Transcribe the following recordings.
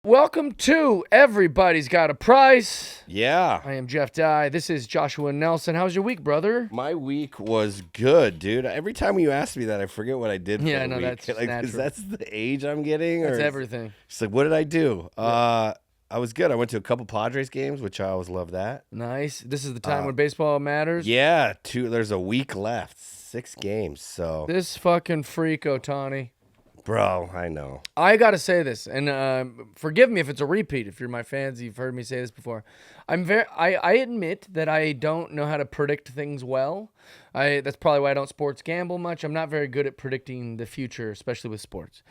Welcome to Everybody's Got a Price. Yeah. I am Jeff Dye. This is Joshua Nelson. How's your week, brother? My week was good, dude. Every time you ask me that, I forget what I did for the week. That's natural. Is that the age I'm getting? That's everything. It's like, what did I do? Yeah. I was good. I went to a couple Padres games, which I always love that. Nice. This is the time when baseball matters. Yeah, there's a week left. 6 games, so. This fucking freak, Otani. Bro, I know. I got to say this, and forgive me if it's a repeat. If you're my fans, you've heard me say this before. I admit that I don't know how to predict things well. That's probably why I don't sports gamble much. I'm not very good at predicting the future, especially with sports.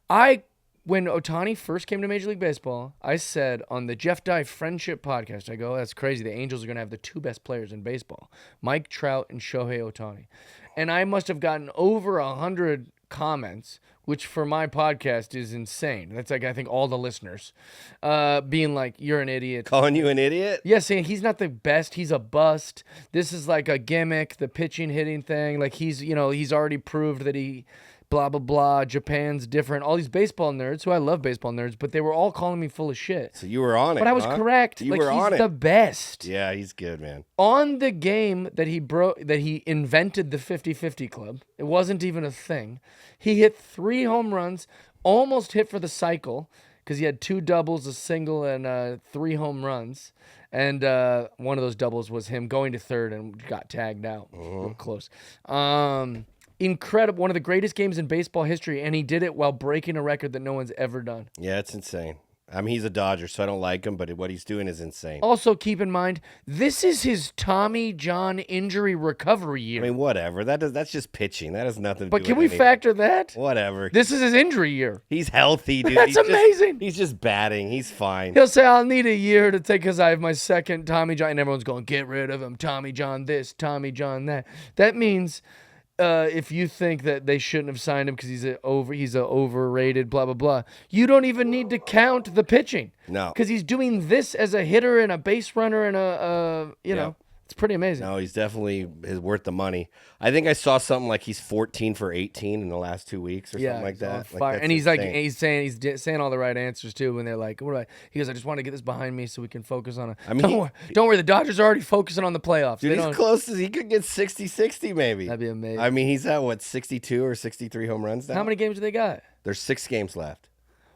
When Otani first came to Major League Baseball, I said on the Jeff Dye Friendship Podcast, I go, that's crazy. The Angels are going to have the 2 best players in baseball, Mike Trout and Shohei Otani. And I must have gotten over 100 comments, which for my podcast is insane. That's like, I think, all the listeners being like, you're an idiot. Calling you an idiot? Yeah, saying he's not the best. He's a bust. This is like a gimmick, the pitching hitting thing. Like he's already proved that he blah, blah, blah. Japan's different. All these baseball nerds, who I love baseball nerds, but they were all calling me full of shit. So you were on it, But I was correct. You were on it. He's the best. Yeah, he's good, man. On the game that he invented the 50-50 club, it wasn't even a thing. He hit 3 home runs, almost hit for the cycle, because he had 2 doubles, a single, and 3 home runs. And one of those doubles was him going to third and got tagged out. Real close. Incredible. One of the greatest games in baseball history, and he did it while breaking a record that no one's ever done. Yeah, it's insane. I mean, he's a Dodger, so I don't like him, but what he's doing is insane. Also, keep in mind, this is his Tommy John injury recovery year. I mean, whatever. That's just pitching. That has nothing to do But with can we anything. factor that? Whatever. This is his injury year. He's healthy, dude. That's amazing. He's just batting. He's fine. He'll say, I'll need a year to take because I have my second Tommy John. And everyone's going, get rid of him. Tommy John this, Tommy John that. That means if you think that they shouldn't have signed him because he's overrated, blah, blah, blah, you don't even need to count the pitching. No. Because he's doing this as a hitter and a base runner and you know, it's pretty amazing. No, he's definitely worth the money. I think I saw something like he's 14 for 18 in the last 2 weeks or something like that. Like and he's insane. He's saying all the right answers too when they're like, "What do I?" He goes, "I just want to get this behind me so we can focus on it." I mean, don't worry. The Dodgers are already focusing on the playoffs. Dude, he's close as he could get 60-60 maybe. That'd be amazing. I mean, he's at 62 or 63 home runs now. How many games do they got? There's 6 games left.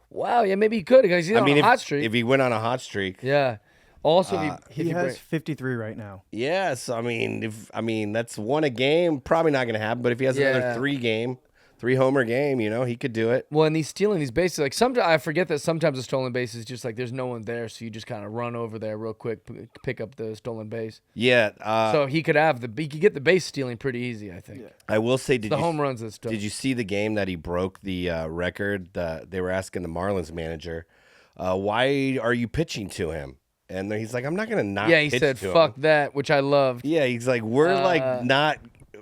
Wow, yeah, maybe he could because he's on a hot streak. If he went on a hot streak, yeah. Also, he has 53 right now. Yes, I mean, that's 1 a game. Probably not going to happen. But if he has another 3 homer game, he could do it. Well, and he's stealing these bases. Like sometimes I forget that sometimes a stolen base is just like there's no one there, so you just kind of run over there real quick, pick up the stolen base. Yeah. So he could get the base stealing pretty easy, I think. Yeah. I will say, home runs and stuff. Did you see the game that he broke the record? They were asking the Marlins manager, why are you pitching to him? And he's like, I'm not going to not pitch to him. Yeah, he said, fuck that, which I loved. Yeah, he's like, we're not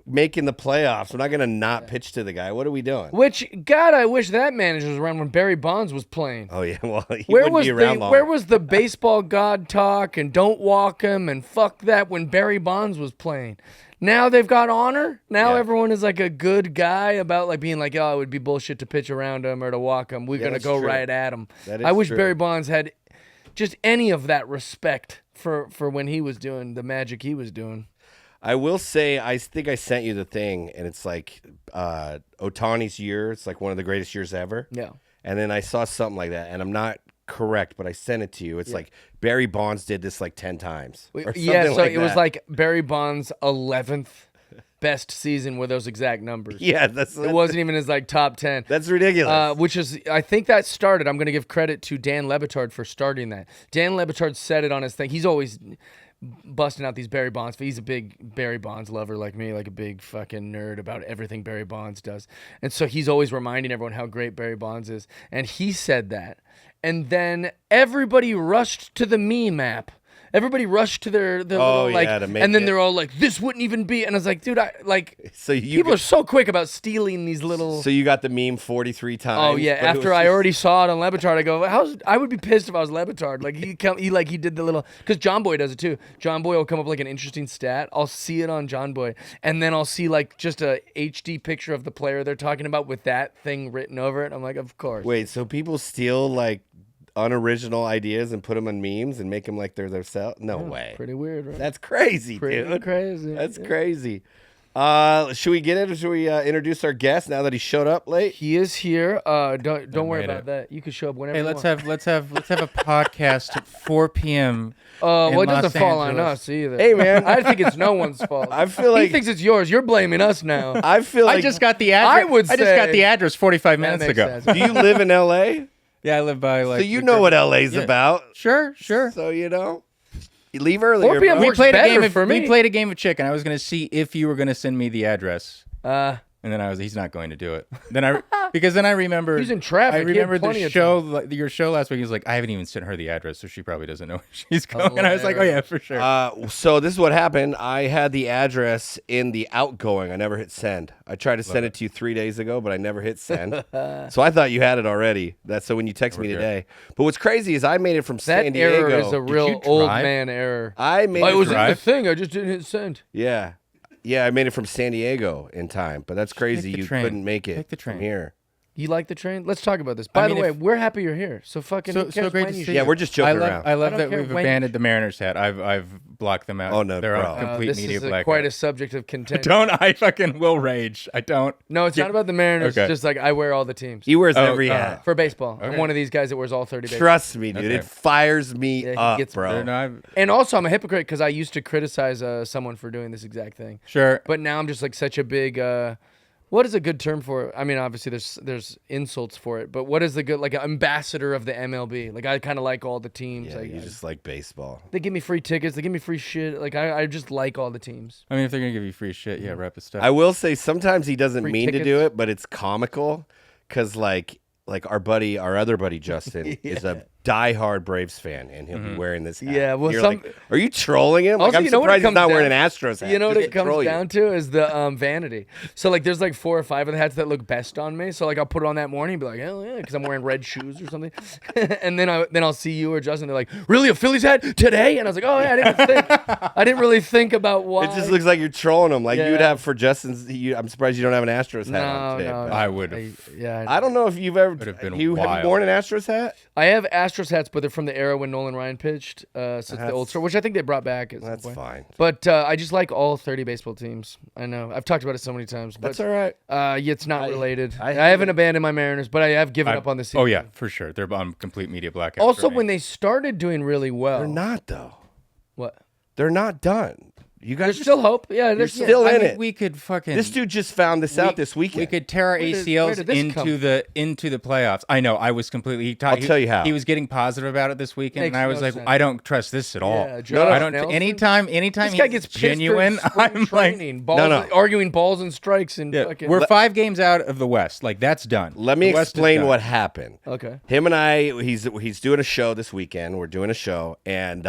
making the playoffs. We're not going to not pitch to the guy. What are we doing? Which, God, I wish that manager was around when Barry Bonds was playing. Oh, yeah, well, he wouldn't be around long. Where was the baseball god talk and don't walk him and fuck that when Barry Bonds was playing? Now they've got honor. Now everyone is like a good guy about like being like, oh, it would be bullshit to pitch around him or to walk him. We're going to go right at him. I wish Barry Bonds had just any of that respect for when he was doing the magic he was doing. I will say, I think I sent you the thing, and it's like Otani's year. It's like one of the greatest years ever. Yeah. And then I saw something like that, and I'm not correct, but I sent it to you. It's like Barry Bonds did this like 10 times. Yeah, so it was like Barry Bonds' 11th best season with those exact numbers. Yeah, it wasn't even his like top 10. That's ridiculous. Which is, I think that started. I'm going to give credit to Dan Le Batard for starting that. Dan Le Batard said it on his thing. He's always busting out these Barry Bonds. He's a big Barry Bonds lover like me, like a big fucking nerd about everything Barry Bonds does. And so he's always reminding everyone how great Barry Bonds is. And he said that. And then everybody rushed to the meme app. Everybody rushed to their little, like, and then they're all like, "This wouldn't even be." And I was like, "Dude, people are so quick about stealing these little." So you got the meme 43 times. Oh yeah, after I already saw it on Le Batard, I go, I would be pissed if I was Le Batard. Like he did the little, because John Boy does it too. John Boy will come up with like an interesting stat. I'll see it on John Boy, and then I'll see like just a HD picture of the player they're talking about with that thing written over it. I'm like, of course. Wait, so people steal like unoriginal ideas and put them in memes and make them like they're themselves? No way. Pretty weird, right? That's crazy, dude. Crazy. That's crazy. Should we get it, or should we introduce our guest now that he showed up late? He is here. Don't worry about that. You can show up whenever. Hey, you let's want. have a podcast at 4 p.m. Well, it Los doesn't fall on Angeles. us either. Hey, man. I think it's no one's fault. I feel like he thinks it's yours. You're blaming us now. I feel like I just got the address. I just got the address 45 minutes makes ago. sense. Do you live in L.A.? Yeah, I live by like. So you know what LA's Yeah. about. Sure. So you know. You leave earlier. 4 p.m. bro. works better for me. We played a game of chicken. I was going to see if you were going to send me the address. And then he's not going to do it. Because then I remember. He's in traffic. I remember plenty the of show, time. like, your show last week. He's like, I haven't even sent her the address, so she probably doesn't know where she's going. And I was like, oh yeah, for sure. So this is what happened. I had the address in the outgoing. I never hit send. I tried to send it to you 3 days ago, but I never hit send. So I thought you had it already. That's so when you text me today. But what's crazy is I made it from San Diego. That error is a real you old drive? man error. I made it it was from, in the thing. I just didn't hit send. yeah. I made it from San Diego in time, but that's crazy. Take the You train. couldn't make it Take the train. from here. You like the train? Let's talk about this. By the way, we're happy you're here. So fucking So who cares great when to you see show Yeah, up? we're just joking around. I love don't that care we've when you abandoned the Mariners hat. I've blocked them out. Oh, no, they're bro. on complete this media is blackout. quite a subject of contention. Don't I fucking will rage. I don't. No, it's not about the Mariners. Okay. It's just like I wear all the teams. He wears every uh, hat. For baseball. I'm Okay. one of these guys that wears all 30 baseballs. Trust me, dude. Okay. It fires me Yeah, he up, gets- bro. And also, I'm a hypocrite because I used to criticize someone for doing this exact thing. Sure. But now I'm just like such a big. What is a good term for it? I mean, obviously there's insults for it, but what is the good like ambassador of the MLB? Like I kind of like all the teams. Yeah, Like, you just like baseball. they give me free tickets. They give me free shit. Like I just like all the teams. I mean, if they're gonna give you free shit, yeah, wrap his stuff. I will say sometimes he doesn't Free mean to tickets. do it, but it's comical because like our other buddy Justin is a diehard Braves fan, and he'll be wearing this hat. Yeah, well, You're some- like, are you trolling him? Like, Also, I'm you know what it surprised he's not comes wearing an down- Astros hat. You know what just it to troll comes you. down to is the vanity. So like there's like 4 or 5 of the hats that look best on me. So like I'll put it on that morning and be like, hell yeah, because I'm wearing red shoes or something. And then I'll see you or Justin. They're like, really, a Phillies hat today? And I was like, oh yeah, I didn't really think about why. It just looks like you're trolling him. Like Yeah. you'd have for Justin's. I'm surprised you don't have an Astros hat on today. no. but- I would have. Yeah, I don't know if you've ever. Would've been Have you wild. worn an Astros hat? I have Astros hats, but they're from the era when Nolan Ryan pitched. So it's the old store, which I think they brought back at some That's point. fine. But I just like all 30 baseball teams. I know. I've talked about it so many times. But, That's all right. Yeah, it's not related. I I haven't abandoned my Mariners, but I have given up on the season. Oh yeah, for sure. They're on complete media blackout. Also, for me. when they started doing really well. They're not though. What? They're not done. You guys There's still hope. Yeah, there's still in it. We could fucking. This dude just found this out this weekend. We could tear our Where ACLs did this come into the playoffs. I know. I was completely. I'll tell you how. He was getting positive about it this weekend, Makes and I was no like, sense. I don't trust this at all. Yeah, Josh I don't. Nelson? Anytime This he's guy gets genuine, pissed during I'm spring like, training. Balls, No. arguing balls and strikes and yeah, fucking. we're 5 games out of the West. Like that's done. Let me The West is explain done. what happened. Okay. Him and I, he's doing a show this weekend. We're doing a show, and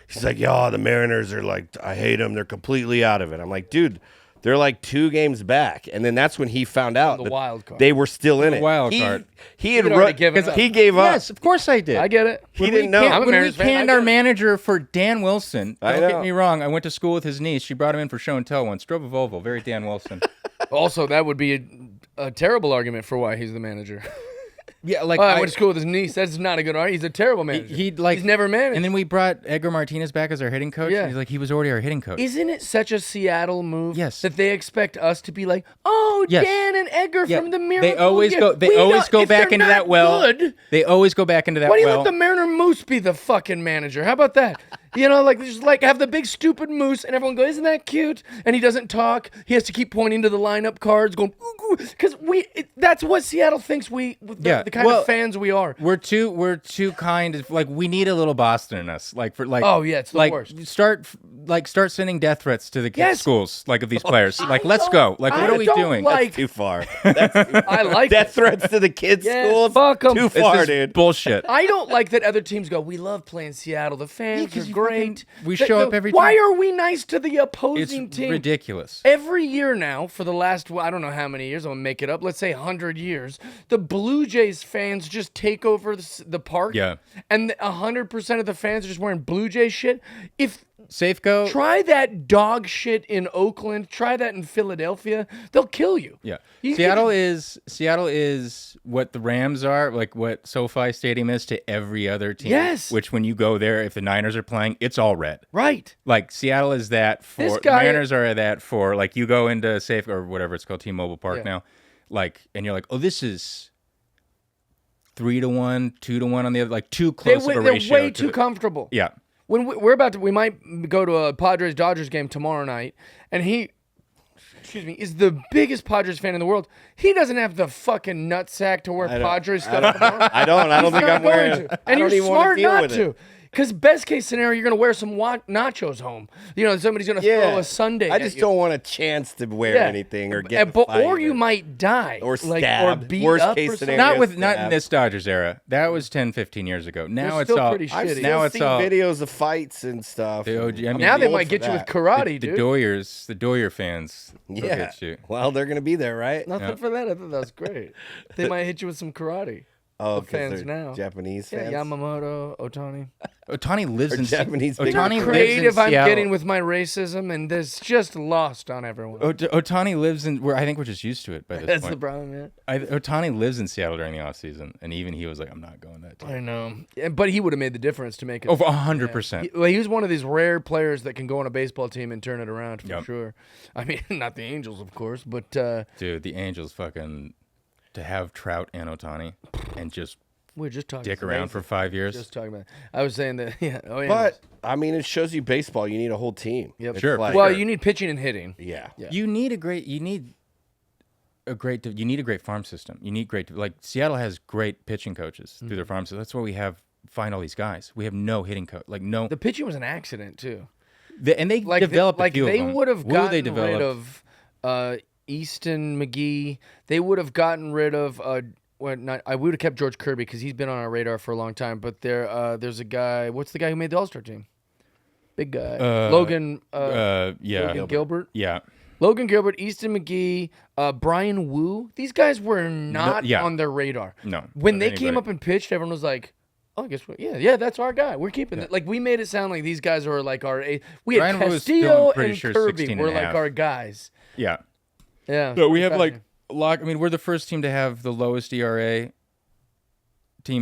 he's like, "Yo, the Mariners are like, I hate them. They're completely out of it." I'm like, "Dude, they're like 2 games back." And then that's when he found out the that wild card. they were still in it. wild card. He had already run, given up. he gave up. Yes, of course I did. I get it. He didn't know. I'm a When we Mariners fan. canned I our get it. manager for Dan Wilson, I don't know. get me wrong. I went to school with his niece. She brought him in for show and tell once. Drove a Volvo. Very Dan Wilson. Also, that would be a terrible argument for why he's the manager. Yeah, like I went to school with his niece. That's not a good argument. He's a terrible manager. He'd like he's never managed. And then we brought Edgar Martinez back as our hitting coach. Yeah. And he's like, he was already our hitting coach. Isn't it such a Seattle move? Yes. That they expect us to be like, oh, Yes. Dan and Edgar Yeah, from the Miracle. They always Year. go. They We always don't- go if back they're into not that well. good, They always go back into that why do you well. let the Mariner Moose be the fucking manager? How about that? You know, like just like have the big stupid moose, and everyone go, isn't that cute? And he doesn't talk. He has to keep pointing to the lineup cards, going, because that's what Seattle thinks the kind of fans we are. We're too kind of like we need a little Boston in us. Like for like Oh, yeah, it's the like worst. start sending death threats to the kids' Yes. schools like of these players. Like let's go. Like what I are we don't doing? like- Too far. That's too far. I like Death it. threats to the kids' Yes, schools. fuck 'em. Too It's far, This is dude. bullshit. I don't like that other teams go, we love playing Seattle. The fans are great. we show up every Why time. are we nice to the It's opposing team? ridiculous. Every year now, for the last, I don't know how many years, I'm going to make it up, let's say 100 years, the Blue Jays fans just take over the park. Yeah. And 100% of the fans are just wearing Blue Jays shit. If Safeco. Try that dog shit in Oakland. Try that in Philadelphia. They'll kill you. Yeah. You Seattle is what the Rams are, like what SoFi Stadium is to every other team. Yes. Which when you go there, if the Niners are playing, it's all red. Right. Like Seattle is that for This the guy- Mariners are that for like you go into Safe or whatever it's called, T-Mobile Park now, like and you're like, oh, this is 3-1, 2-1 on the other, like too close of a They're ratio. way too comfortable. Yeah. When we might go to a Padres Dodgers game tomorrow night, and he, is the biggest Padres fan in the world. He doesn't have the fucking nutsack to wear Padres stuff. I don't think I'm wearing it. And I don't you're even want smart to deal not with to. it. Because best case scenario, you're gonna wear some nachos home. You know, somebody's gonna throw a sundae. I just don't want a chance to wear anything or get in a fight or you might die or or stabbed. beat Worst up case or something. scenario. Not in this Dodgers era. That was 10, 15 years ago. Now They're it's still all pretty I've shitty. still now it's seen all videos of fights and stuff. The OG, I mean, Now the they old might for get you with that. karate, the dude. Doyer fans. will Yeah. get you. Well, they're gonna be there, right? Nothing for that. I thought that was great. They might hit you with some karate. Oh, The 'cause fans they're now. Japanese Yeah, fans. Yamamoto, Otani. Otani lives Or in Japanese big- Otani lives in Creative I'm Seattle. getting with my racism, and this just lost on everyone. Otani lives in. I think we're just used to it by this That's the point. problem, man. Otani lives in Seattle during the offseason, and even he was like, "I'm not going that team." I know. Yeah, but he would have made the difference to make it. Oh, 100%. He was one of these rare players that can go on a baseball team and turn it around for Yep. sure. I mean, not the Angels, of course, but Dude, the Angels fucking to have Trout and Otani and just we're just talking. dick around for 5 years. Just talking about. I was saying that. Yeah. Oh, yeah. But I mean, it shows you baseball. You need a whole team. Yep. It's Sure. like- well, you need pitching and hitting. yeah. You need a great farm system. You need like Seattle has great pitching coaches through their farm system. That's why we find all these guys. We have no hitting coach, like no. The pitching was an accident too. And they developed a few of they them. would have Who they gotten rid developed? of Easton McGee. They would have gotten rid of we would have kept George Kirby because he's been on our radar for a long time. But there's a guy. What's the guy who made the All-Star team? Big guy. Logan. Logan Gilbert. Yeah. Logan Gilbert, Easton McGee, Brian Wu. These guys were not on their radar. No. When they Anybody. came up and pitched, everyone was like, "Oh, guess what? Yeah, that's our guy. We're keeping it." Like we made it sound like these guys were like our. We had Brian Wu was still, Castillo I'm pretty and sure, Kirby 16 were and a like half. our guys. Yeah. Yeah. So we have Fascinating. we're the first team to have the lowest team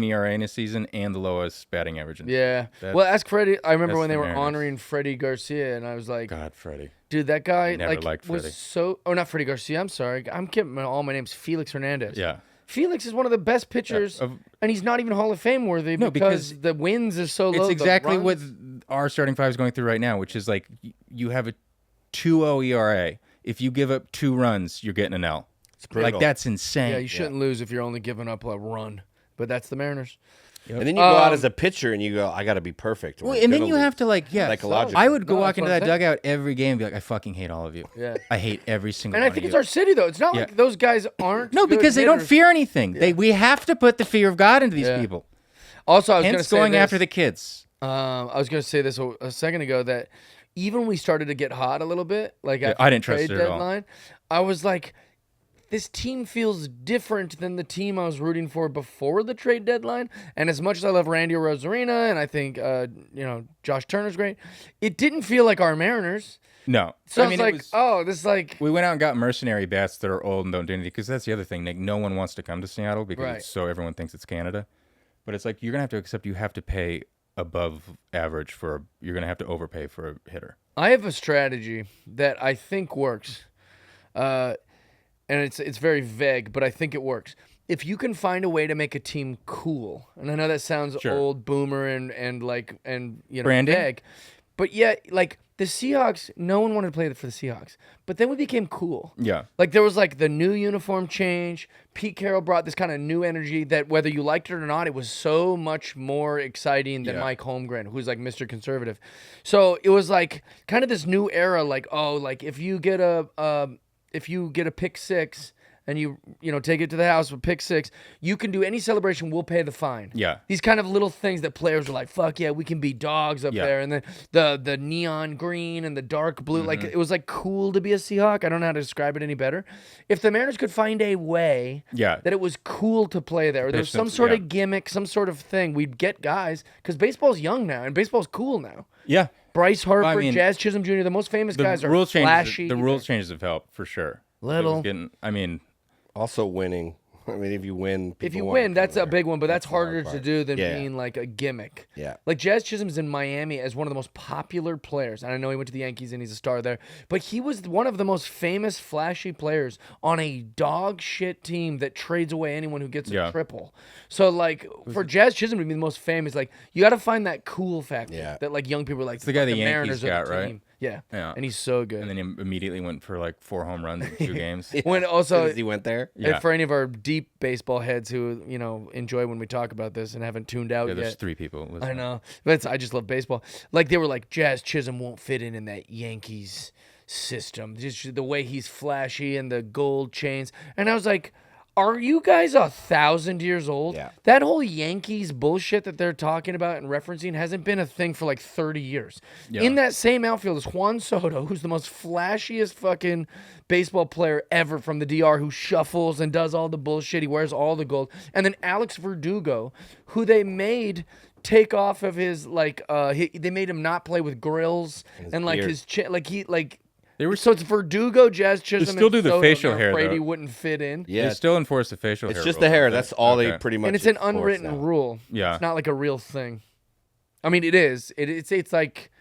ERA in a season and the lowest batting average. In a Yeah. That's- Well, ask Freddie. I remember that's when they the were Mariners. honoring Freddie Garcia, and I was like, God, Freddie. dude, that guy Never liked was Freddie. so. Oh, not Freddie Garcia. I'm sorry. I'm keeping all my names. Felix Hernandez. Yeah. Felix is one of the best pitchers, and he's not even Hall of Fame worthy because the wins is so low. It's the exactly what runs- our starting five is going through right now, which is like you have a 2.0 ERA. If you give up 2 runs, you're getting an L. brutal. Like that's insane. Yeah, you shouldn't lose if you're only giving up a run. But that's the Mariners. And then you go out as a pitcher and you go, I got to be perfect. Well, and then you have to Psychologically. I would go No, walk that's into what I'm that saying. dugout every game and be like, I fucking hate all of you. Yeah. I hate every single And one I think of it's you. our city, though. It's not Yeah. like those guys aren't. No, good because they don't hitters. fear anything. We have to put the fear of God into these Yeah. people. Also, I was going to Hence say going this. after the kids. I was going to say this a second ago that even when we started to get hot a little bit, like after I didn't the trust trade it at all. deadline, I was like, this team feels different than the team I was rooting for before the trade deadline. And as much as I love Randy Rosarina and I think Josh Turner's great, it didn't feel like our Mariners. No. So I I mean, was like, this is like we went out and got mercenary bats that are old and don't do anything because that's the other thing. Like, no one wants to come to Seattle because Right. it's so everyone thinks it's Canada. But it's like you're going to have to accept you have to pay above average you're going to have to overpay for a hitter. I have a strategy that I think works, and it's very vague, but I think it works. If you can find a way to make a team cool, and I know that sounds Sure. old boomer and Branding? vague, but yeah, like the Seahawks, no one wanted to play for the Seahawks, but then we became cool. Yeah. Like there was like the new uniform change. Pete Carroll brought this kind of new energy that whether you liked it or not, it was so much more exciting than Yeah. Mike Holmgren, who's like Mr. Conservative. So it was like kind of this new era. Like if you get a pick six and you take it to the house with pick six, you can do any celebration. We'll pay the fine. Yeah. These kind of little things that players were like, fuck yeah, we can be dogs up Yeah. there. And then the neon green and the dark blue, like Mm-hmm. it was like cool to be a Seahawk. I don't know how to describe it any better. If the Mariners could find a way Yeah. that it was cool to play there, or there was some Pistons, sort yeah. of gimmick, some sort of thing, we'd get guys, because baseball's young now and baseball's cool now. Yeah. Bryce Harper, I mean, Jazz Chisholm Jr., the most famous The guys are rule changes. flashy. The rule changes have helped for sure. Little. It was getting, I mean, Also winning. I mean, if you win, If you people wanna win, come that's a there. big one, but that's the hard harder to part. do than Yeah. being like a gimmick. Yeah. Like Jazz Chisholm's in Miami as one of the most popular players. And I know he went to the Yankees and he's a star there, but he was one of the most famous, flashy players on a dog shit team that trades away anyone who gets a Yeah. triple. So like for Jazz Chisholm to be the most famous, like you got to find that cool factor Yeah. that like young people are like. the guy the Mariners Yankees are got, the right? team. Yeah. Yeah. And he's so good. and then he immediately went for like 4 home runs in 2 games. When As also soon as he went there. Yeah. for any of our deep baseball heads who enjoy when we talk about this and haven't tuned out Yeah, there's yet. 3 people. I listening. know, but I just love baseball. Like they were like, Jazz Chisholm won't fit in that Yankees system. Just the way he's flashy and the gold chains. And I was like, are you guys 1,000 years old? Yeah. That whole Yankees bullshit that they're talking about and referencing hasn't been a thing for like 30 years. Yeah. In that same outfield is Juan Soto, who's the most flashiest fucking baseball player ever from the DR, who shuffles and does all the bullshit. He wears all the gold. And then Alex Verdugo, who they made take off of his they made him not play with grills and like beard. his chin, They were so it's Verdugo, Jazz Chisholm, still and do the Soto, facial and they're hair, afraid though. he wouldn't fit in. Yeah. They still enforce the facial hair. It's just rule, the hair. don't they? That's all Okay. they pretty much. And it's an enforce unwritten now. rule. Yeah. It's not like a real thing. I mean, it is. It's like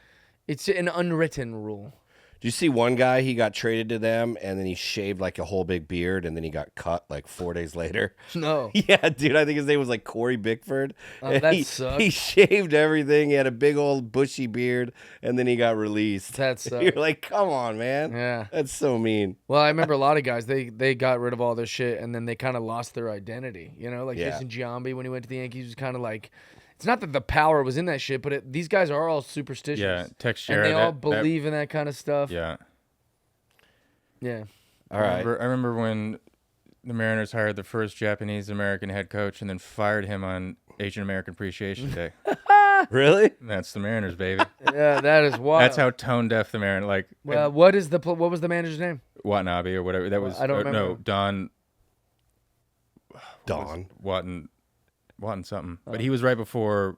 it's an unwritten rule. Do you see one guy? He got traded to them, and then he shaved like a whole big beard, and then he got cut like 4 days later. No. Yeah, dude. I think his name was like Corey Bickford. And that he, sucks. He shaved everything. He had a big old bushy beard, and then he got released. That sucks. You're like, come on, man. Yeah. That's so mean. Well, I remember a lot of guys, they got rid of all their shit and then they kind of lost their identity. Like Yeah. Jason Giambi when he went to the Yankees was kind of like, it's not that the power was in that shit, but these guys are all superstitious. Yeah, Teixeira, And they all that- believe in that kind of stuff. Yeah. Yeah. All right. I remember when the Mariners hired the first Japanese American head coach and then fired him on Asian American Appreciation Day. Really? That's the Mariners, baby. Yeah, that is wild. That's how tone deaf the Mariners like. Well, what was the manager's name? Watanabe or whatever. That was I don't remember. No, Don Dawn. Watton something. But he was right before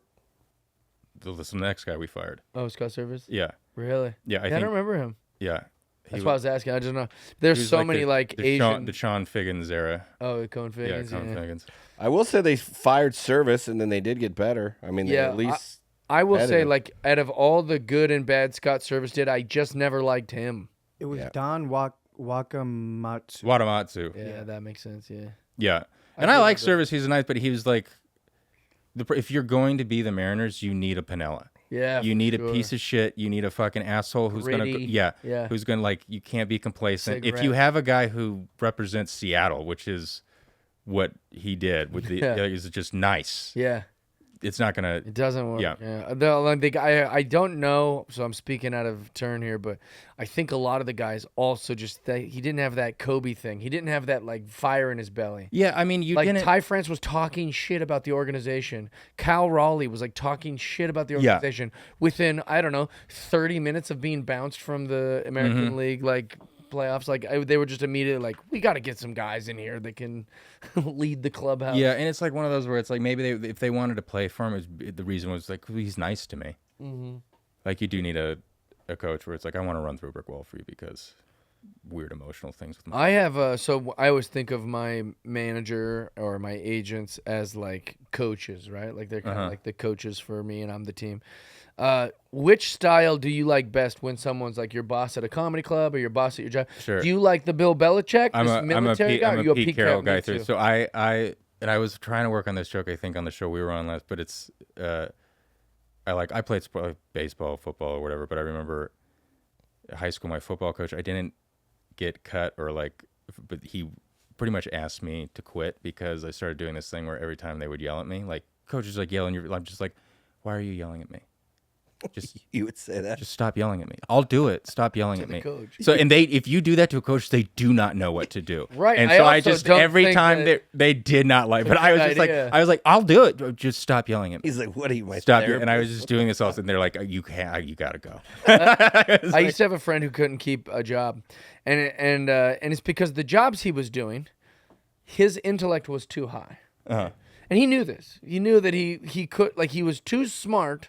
the next guy we fired. Oh, Scott Service? Yeah. Really? Yeah, I I think don't remember him. yeah. That's why I was asking. I just know. There's he was so many the Asian. the Sean Figgins era. Oh, Cone Figgins. Yeah, Cone Figgins. I will say they fired Service, and then they did get better. I mean, they Yeah, at least. I will say, competitive. out of all the good and bad Scott Service did, I just never liked him. It was Yeah. Don Wakamatsu. Watamatsu. Yeah, that makes sense. Yeah. Yeah. And I like Service. He's nice, but he was like, if you're going to be the Mariners, you need a Piniella. Yeah. You need for a piece of shit. You need a fucking asshole who's Gritty. yeah, Yeah. who's gonna you can't be complacent. If Cigarette. you have a guy who represents Seattle, which is what he did with the, Yeah. is just nice. Yeah. It's not gonna. It doesn't work. Yeah. The guy, I don't know, so I'm speaking out of turn here, but I think a lot of the guys also he didn't have that Kobe thing. He didn't have that fire in his belly. Yeah, I mean, you Like didn't. Ty France was talking shit about the organization. Cal Raleigh was talking shit about the Yeah. organization within, I don't know, 30 minutes of being bounced from the American Mm-hmm. League playoffs. They were just immediately we got to get some guys in here that can lead the clubhouse. Yeah, and it's like one of those where it's like maybe if they wanted to play for him, the reason was he's nice to me. Mm-hmm. Like you do need a coach where it's like I want to run through a brick wall for you because weird emotional things with him. I have so I always think of my manager or my agents as coaches, right? Like they're kind of like the coaches for me, and I'm the team. Which style do you like best when someone's your boss at a comedy club or your boss at your job? Sure. Do you like the Bill Belichick, I'm this a military Pete, guy, I'm or a you Pete Carroll guy too? too. So I was trying to work on this joke. I think on the show we were on last, but it's I played baseball, football, or whatever. But I remember high school, my football coach. I didn't get cut but he pretty much asked me to quit because I started doing this thing where every time they would yell at me, coaches yelling, I'm just like, why are you yelling at me? Just You would say that. just stop yelling at me. I'll do it. Stop yelling at the me. coach. So if you do that to a coach, they do not know what to do. Right. And I so I also just don't every think time that they did not like, but I was good just idea. I'll do it. Just stop yelling at me. He's like, what are you, my Stop. therapist? And I was just doing this also, and they're like, you gotta go. I used to have a friend who couldn't keep a job, and it's because the jobs he was doing, his intellect was too high, Uh-huh. and he knew this. He knew that he could he was too smart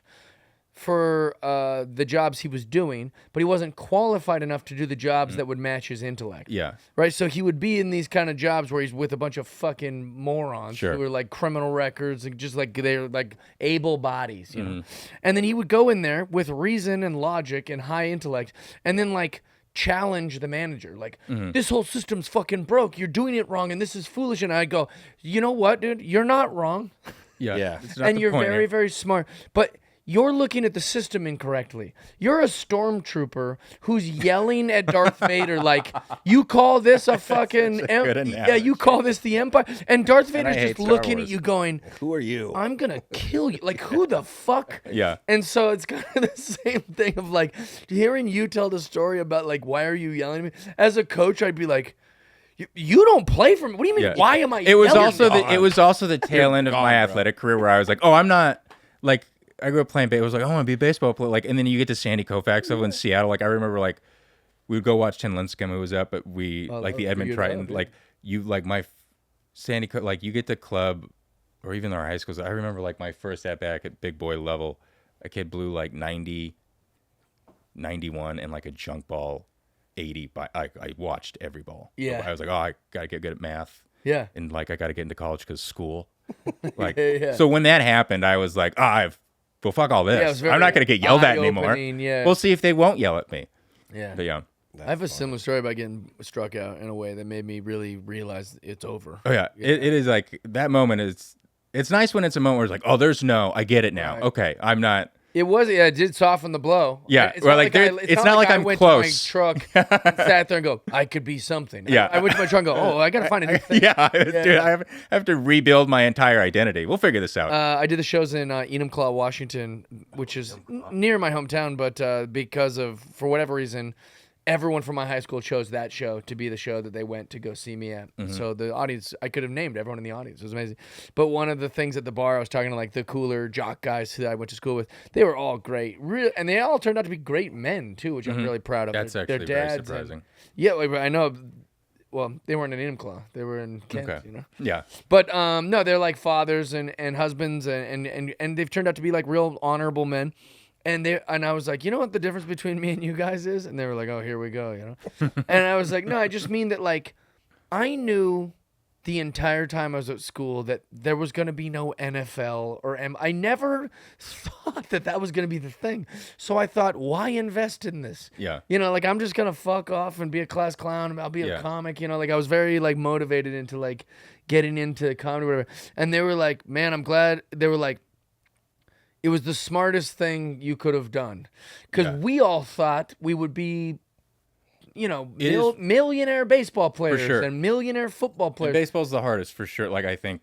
for the jobs he was doing, but he wasn't qualified enough to do the jobs that would match his intellect. Yeah. Right? So he would be in these kind of jobs where he's with a bunch of fucking morons Sure. who are like criminal records and just like they're like able bodies, you know? And then he would go in there with reason and logic and high intellect and then like challenge the manager. Like, this whole system's fucking broke. You're doing it wrong and this is foolish. And I go, you know what, dude? You're not wrong. Yeah. It's not And the you're point very, here. very smart. But you're looking at the system incorrectly. You're a stormtrooper who's yelling at Darth Vader like, you call this a fucking... good yeah, you call this the Empire? And Darth Vader's I hate just Star looking Wars. at you going, Who are you? I'm going to kill you. Like, who the fuck? Yeah. And so it's kind of the same thing of like, hearing you tell the story about like, why are you yelling at me? As a coach, I'd be like, you don't play for me. What do you mean? Yeah. Why am I It was yelling also at you? it was also the tail end of gone, my bro. athletic career where I was like, oh, I'm not like I grew up playing baseball. I was like, oh, I want to be a baseball player. Like, and then you get to Sandy Koufax in Seattle. Like, I remember like we would go watch Tim Lincecum who was up, but we like the love Edmund you, Triton. love, yeah. Like you like my Sandy like you get to club or even our high schools. I remember like my first at bat at big boy level, a kid blew like 90, 91 and like a junk ball 80. I watched every ball. Yeah. I was like, oh, I gotta get good at math. Yeah. And like I got to get into college because school. Like, Yeah. so when that happened, I was like, well, fuck all this. Yeah, it was very I'm not going to get yelled at anymore. eye-opening, yeah. We'll see if they won't yell at me. Yeah. But yeah. I have a similar story about getting struck out in a way that made me really realize it's over. Oh yeah. It is like that moment is. It's nice when it's a moment where it's like, oh, there's no. I get it now. Right. Okay, I'm not. It was, yeah, it did soften the blow. Yeah, It's well, not like, I- there- it's not like I I'm went close. to my truck, and sat there and go, I could be something. Yeah. I went to my truck and go, oh, I got to find a new thing. Yeah, dude, I have to rebuild my entire identity. We'll figure this out. I did the shows in Enumclaw, Washington, which is near my hometown, but because of, for whatever reason, everyone from my high school chose that show to be the show that they went to go see me at. So the audience, I could have named everyone in the audience. It was amazing. But one of the things at the bar, I was talking to like the cooler jock guys who I went to school with. They were all great, and they all turned out to be great men too, which I'm really proud of. That's Their actually very dads and- surprising. yeah, like, I know. Well, they weren't in Enumclaw. They were in Kent, Okay. you know. Yeah. But no, they're like fathers and husbands, and they've turned out to be like real honorable men. And I was like, you know what the difference between me and you guys is? And they were like, oh, here we go, you know. And I was like, no, I just mean that like I knew the entire time I was at school that there was going to be no NFL or I never thought that was going to be the thing. So I thought, why invest in this? Yeah. You know, like I'm just going to fuck off and be a class clown. I'll be a Yeah. comic, you know, like I was very like motivated into like getting into comedy or whatever. And they were like, man, I'm glad. They were like, it was the smartest thing you could have done. Because Yeah. we all thought we would be, you know, It is- millionaire baseball players sure. and millionaire football And players. baseball's the hardest for sure. Like I think,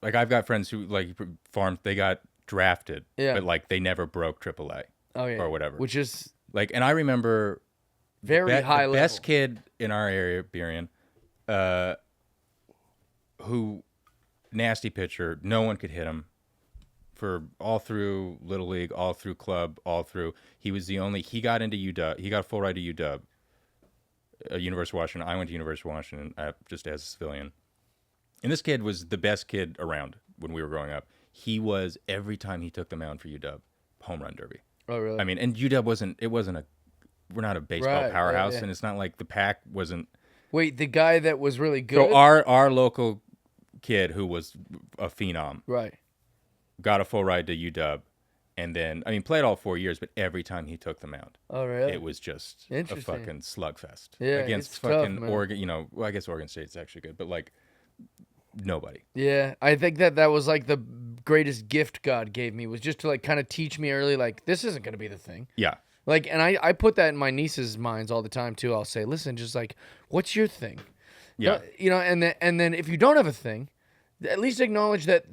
like I've got friends who like farmed. They got drafted, Yeah. but like they never broke AAA Oh, yeah. or whatever. Which is Like, and I remember very high the level. best kid in our area, Burian, who nasty pitcher. No one could hit him for all through Little League, all through club, all through. He was the only. He got into UW. He got a full ride to UW, University of Washington. I went to University of Washington just as a civilian. And this kid was the best kid around when we were growing up. He was, every time he took the mound for UW, home run derby. Oh, really? I mean, and UW wasn't we're not a baseball Right, powerhouse, yeah. and it's not like the pack wasn't. Wait, the guy that was really good? So our local kid who was a phenom Right. got a full ride to UW, and then, I mean, played all 4 years, but every time he took the mound, Oh, really? it was just a Interesting. fucking slugfest. Yeah, Against it's tough, fucking man. Oregon, you know, well, I guess Oregon State's actually good, but like nobody. Yeah, I think that was like the greatest gift God gave me was just to like kind of teach me early, like this isn't going to be the thing. Yeah. Like, and I put that in my niece's minds all the time too. I'll say, listen, just like, what's your thing? Yeah. You know, and then if you don't have a thing, at least acknowledge that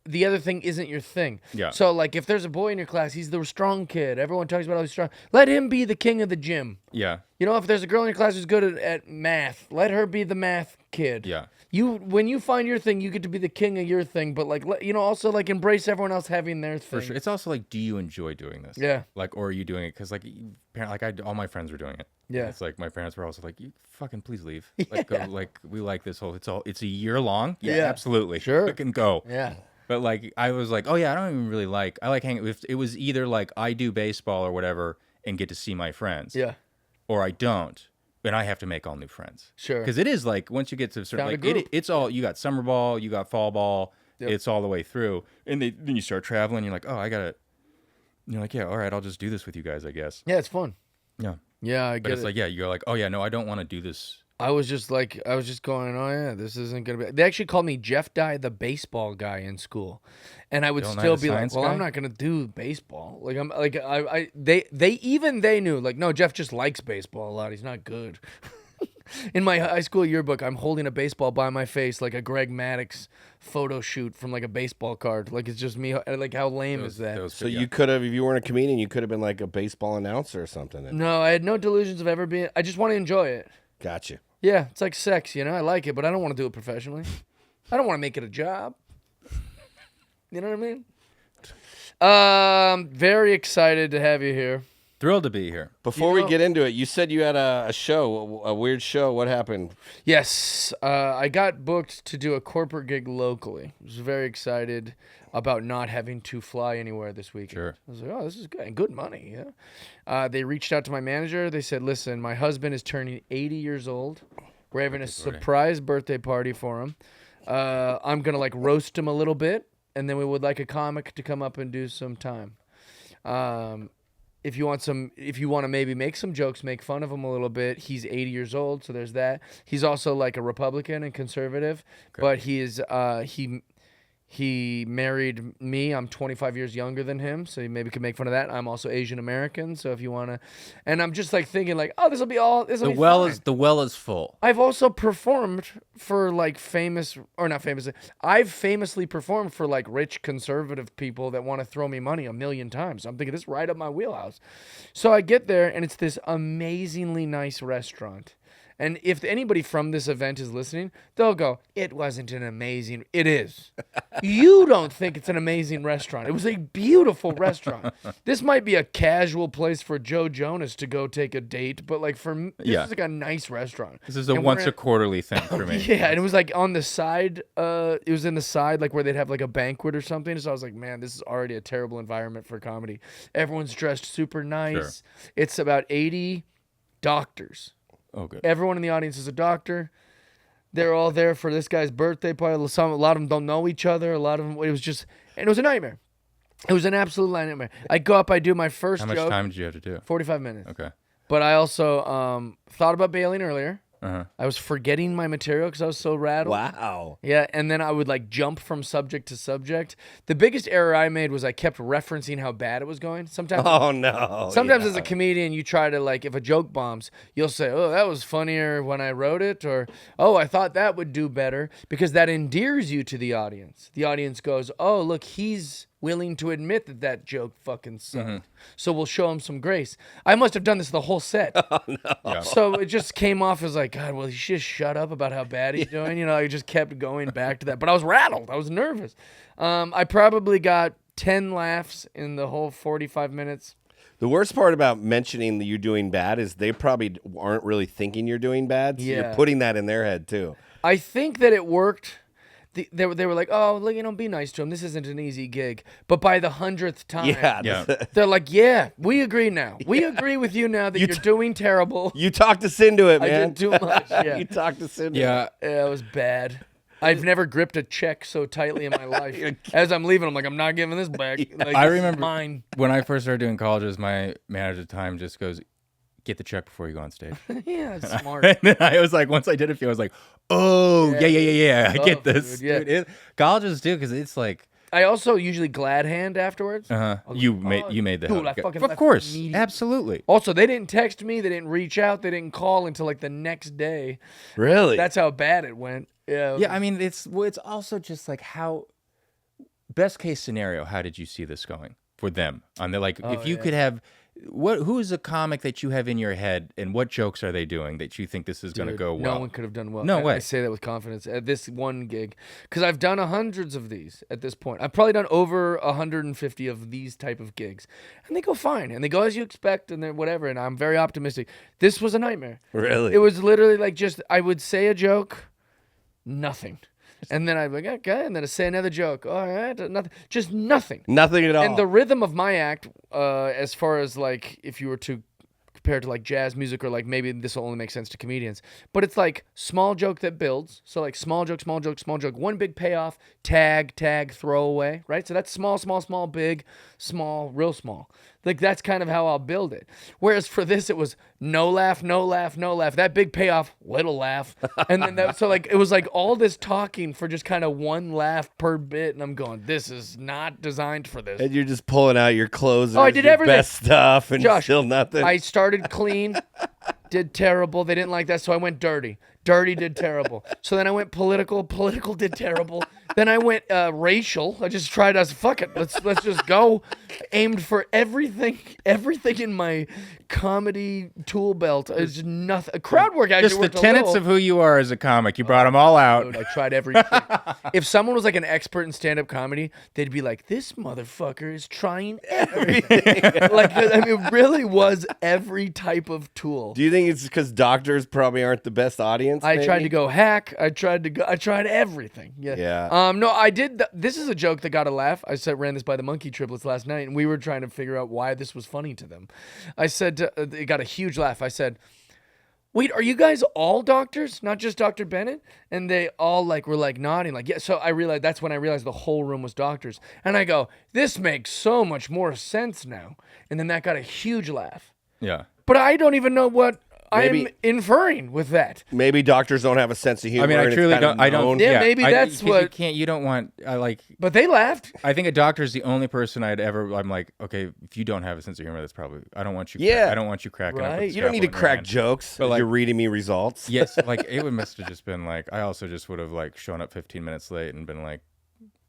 the other thing isn't your thing. Yeah. So like, if there's a boy in your class, he's the strong kid. Everyone talks about how he's strong. Let him be the king of the gym. Yeah. You know, if there's a girl in your class who's good at math, let her be the math kid. Yeah. When you find your thing, you get to be the king of your thing. But like, you know, also like embrace everyone else having their thing. For sure. It's also like, do you enjoy doing this? Yeah. Like, or are you doing it because all my friends were doing it. Yeah. And it's like my parents were also like, you fucking please leave. Like, go, like we like this whole. It's a year long. Yeah, Yeah. absolutely. Sure. Fucking go. Yeah. But like I was like, oh yeah, I don't even really like. I like hanging. If it was either like I do baseball or whatever and get to see my friends, Yeah. or I don't, and I have to make all new friends. Sure. Because it is like once you get to a certain Found a like group. it's all you got summer ball, you got fall ball, Yep. it's all the way through, and then you start traveling. You're like, oh, I gotta. You're like, yeah, all right, I'll just do this with you guys, I guess. Yeah, it's fun. Yeah. Yeah, I But get it's it. like, yeah, you're like, oh yeah, no, I don't want to do this. I was just going, oh yeah, this isn't gonna be. They actually called me Jeff Dye, the baseball guy in school, and I would Bill Nye still the be like, Science well, I'm Guy? not gonna do baseball. Like I'm like they knew like, no, Jeff just likes baseball a lot. He's not good. In my high school yearbook, I'm holding a baseball by my face like a Greg Maddux photo shoot from like a baseball card. Like it's just me. Like how lame is that? So you could have, if you weren't a comedian, you could have been like a baseball announcer or something. No, I had no delusions of ever being. I just want to enjoy it. Gotcha. Yeah, it's like sex, you know. I like it, but I don't want to do it professionally. I don't want to make it a job. You know what I mean? Very excited to have you here. Thrilled to be here. Before we get into it, you said you had a show, a weird show. What happened? Yes, I got booked to do a corporate gig locally. I was very excited about not having to fly anywhere this weekend. Sure. I was like, oh, this is good. And good money, yeah. They reached out to my manager. They said, listen, my husband is turning 80 years old. We're having a surprise birthday party for him. I'm going to like roast him a little bit, and then we would like a comic to come up and do some time. If you want to maybe make some jokes, make fun of him a little bit. He's 80 years old, so there's that. He's also like a Republican and conservative, but he married me. I'm 25 years younger than him, so you maybe could make fun of that. I'm also Asian American, so if you want to, and I'm just like thinking like, oh, this will be The well is full. I've also performed for like I've famously performed for like rich conservative people that want to throw me money a million times. I'm thinking this is right up my wheelhouse. So I get there and it's this amazingly nice restaurant. And if anybody from this event is listening, they'll go, it wasn't an amazing. It is. You don't think it's an amazing restaurant. It was a beautiful restaurant. This might be a casual place for Joe Jonas to go take a date, but like for me, this is like a nice restaurant. This is a once a quarterly thing for me. Yeah, and it was like on the side. It was in the side, like where they'd have like a banquet or something. So I was like, man, this is already a terrible environment for comedy. Everyone's dressed super nice. Sure. It's about 80 doctors. Oh, good. Everyone in the audience is a doctor. They're all there for this guy's birthday party. A lot of them don't know each other. A lot of them, it was a nightmare. It was an absolute nightmare. I go up, I do my first joke. How much time did you have to do? 45 minutes. Okay. But I also thought about bailing earlier. Uh-huh. I was forgetting my material because I was so rattled. Wow. Yeah, and then I would like jump from subject to subject. The biggest error I made was I kept referencing how bad it was going. Sometimes as a comedian, you try to like, if a joke bombs, you'll say, oh, that was funnier when I wrote it, or, oh, I thought that would do better, because that endears you to the audience. The audience goes, oh, look, he's willing to admit that joke fucking sucked. Mm-hmm. So we'll show him some grace. I must have done this the whole set. Oh, no. Yeah. So it just came off as like, God, well, he should just shut up about how bad he's doing. You know, I just kept going back to that. But I was rattled. I was nervous. I probably got 10 laughs in the whole 45 minutes. The worst part about mentioning that you're doing bad is they probably aren't really thinking you're doing bad. So you're putting that in their head, too. I think that it worked. They were like, oh, look, be nice to him. This isn't an easy gig. But by the 100th time, they're like, yeah, we agree now. We agree with you now that you're doing terrible. You talked us into it, man. I did too much. Yeah. You talked us into it. Yeah, it was bad. I've never gripped a check so tightly in my life. As I'm leaving, I'm like, I'm not giving this back. Like, I remember mine. When I first started doing colleges, my manager at the time just goes, get the check before you go on stage. Yeah, it's smart. And then I was like, once I did a few, I was like, oh, yeah. I get this. Dude, yeah. Dude, colleges do, because it's like. I also usually glad hand afterwards. You made the dude, help. Of course, absolutely. Also, they didn't text me. They didn't reach out. They didn't call until like the next day. Really? That's how bad it went. Yeah. Yeah, I mean, it's also just like how. Best case scenario, how did you see this going for them? If you could have. Who is a comic that you have in your head, and what jokes are they doing that you think this is going to go well? No one could have done well. No way. I say that with confidence at this one gig, because I've done hundreds of these at this point. I've probably done over 150 of these type of gigs, and they go fine, and they go as you expect, and they're whatever. And I'm very optimistic. This was a nightmare. Really? It was literally like I would say a joke, nothing. And then I'd be like, okay, and then I say another joke. All right, nothing, just nothing. Nothing at all. And the rhythm of my act, as far as like if you were to compare it to like jazz music or like maybe this will only make sense to comedians, but it's like small joke that builds. So like small joke, small joke, small joke, one big payoff, tag, throwaway, right? So that's small, small, small, big, small, real small. Like that's kind of how I'll build it. Whereas for this, it was no laugh, no laugh, no laugh. That big payoff, little laugh. And then so like it was like all this talking for just kind of one laugh per bit. And I'm going, this is not designed for this. And you're just pulling out your clothes. I did everything. Best stuff and Josh, still nothing. I started clean, did terrible. They didn't like that, so I went dirty. Dirty did terrible. So then I went political. Political did terrible. Then I went racial. I just tried us. Fuck it. Let's just go. Aimed for everything in my comedy tool belt. It's just nothing. Crowd work actually Just the worked tenets of who you are as a comic. You brought them all out. Dude, I tried everything. If someone was like an expert in stand-up comedy, they'd be like, "This motherfucker is trying everything." Like, I mean, it really was every type of tool. Do you think it's because doctors probably aren't the best audience? I tried maybe? to go hack. I tried everything. Yeah. Yeah. No, I did. This is a joke that got a laugh. I ran this by the Monkey Triplets last night, and we were trying to figure out why this was funny to them. I said it got a huge laugh. I said, "Wait, are you guys all doctors, not just Dr. Bennett?" And they all were nodding, yeah. So I realized that's when I realized the whole room was doctors, and I go, "This makes so much more sense now." And then that got a huge laugh. Yeah. But I don't even know what I'm Maybe- inferring with that. Maybe doctors don't have a sense of humor. I mean, I and truly it's kind don't. of I don't. known. Yeah, maybe that's because what- you can't. You don't want. But they laughed. I think a doctor is the only person I'd ever. I'm like, okay, if you don't have a sense of humor, that's probably. I don't want you. Yeah. I don't want you cracking up. Right. With the You don't need to scalpel in your crack hand. jokes. But, But like- you're reading me results. Yes, it must have just been like. I also just would have shown up 15 minutes late and been like,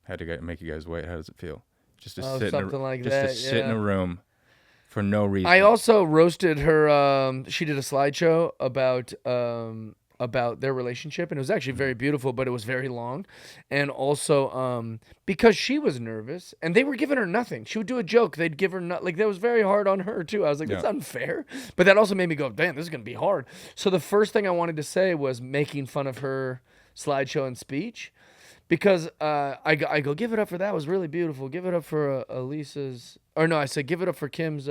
had to make you guys wait. How does it feel? Just to Oh, sit something like just that, to sit in yeah. a room for no reason. I also roasted her. She did a slideshow about their relationship, and it was actually very beautiful, but it was very long. And also because she was nervous, and they were giving her nothing. She would do a joke, they'd give her that was very hard on her too. I was like, that's Yeah. unfair. But that also made me go, damn, this is gonna be hard. So the first thing I wanted to say was making fun of her slideshow and speech. Because I go, give it up for that was really beautiful. Give it up for Elisa's, or no, I said give it up for Kim's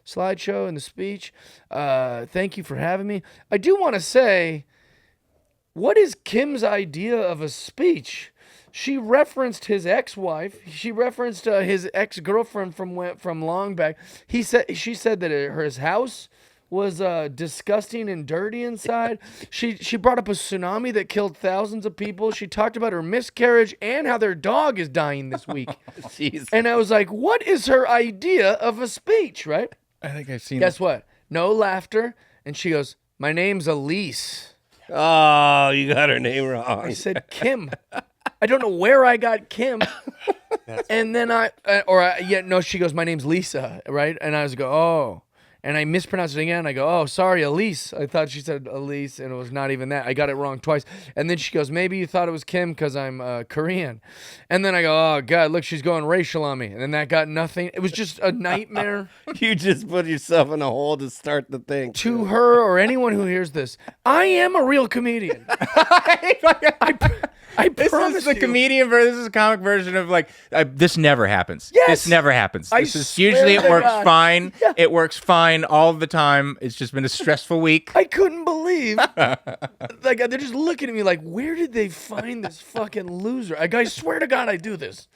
slideshow and the speech. Thank you for having me. I do want to say, what is Kim's idea of a speech? She referenced his ex-wife. She referenced his ex-girlfriend from long back. She said that his house was disgusting and dirty inside. She brought up a tsunami that killed thousands of people. She talked about her miscarriage and how their dog is dying this week. Jeez. And I was like, what is her idea of a speech, right? I think I've seen. Guess what? No laughter. And she goes, my name's Elise. Oh, you got her name wrong. I said Kim. I don't know where I got Kim. And then she goes, my name's Lisa, right? And I was go, oh. And I mispronounced it again. I go, oh, sorry, Elise. I thought she said Elise, and it was not even that. I got it wrong twice. And then she goes, maybe you thought it was Kim because I'm Korean. And then I go, oh, God, look, she's going racial on me. And then that got nothing. It was just a nightmare. You just put yourself in a hole to start the thing. To her or anyone who hears this, I am a real comedian. I This promise is the you. comedian version. This is a comic version of this never happens. Yes! This never happens. I This is swear usually it to works God. fine. Yeah. It works fine all the time. It's just been a stressful week. I couldn't believe, they're just looking at me like, where did they find this fucking loser? I swear to God, I do this.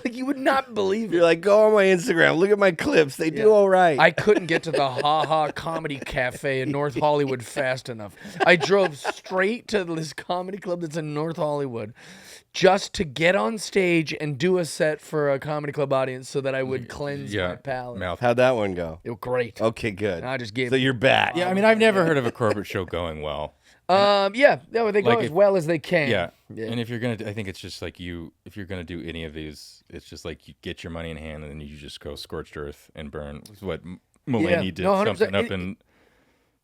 You would not believe You're it. like, go on my Instagram. Look at my clips. They do all right. I couldn't get to the Ha Ha Comedy Cafe in North Hollywood fast enough. I drove straight to this comedy club that's in North Hollywood just to get on stage and do a set for a comedy club audience so that I would cleanse my palate. Mouth. How'd that one go? It was great. Okay, good. I just gave So you're back. Yeah, I mean, I've never heard of a corporate show going well. Yeah, they go Like as if- well as they can. Yeah. And if you're gonna, I think it's just if you're gonna do any of these, it's just you get your money in hand and then you just go scorched earth and burn. It's what Mulaney did No, 100%. something up in.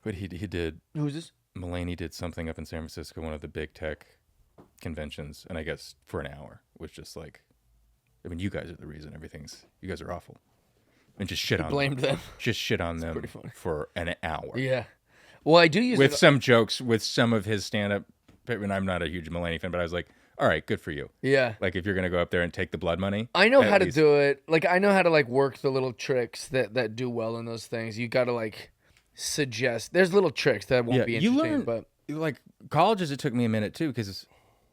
What he did. Who's this? Mulaney did something up in San Francisco, one of the big tech conventions, and I guess for an hour was just I mean, you guys are the reason you guys are awful, and just shit on Blamed them. just shit on them pretty funny. for an hour. Yeah. Well, I do use With it. some jokes, with some of his stand-up, and I'm not a huge Mulaney fan, but I was like, all right, good for you. Yeah. Like if you're gonna go up there and take the blood money, I know at how to least- do it. Like I know how to like work the little tricks that do well in those things. You got to like suggest. There's little tricks that won't be you interesting, learn. but Like colleges, it took me a minute too because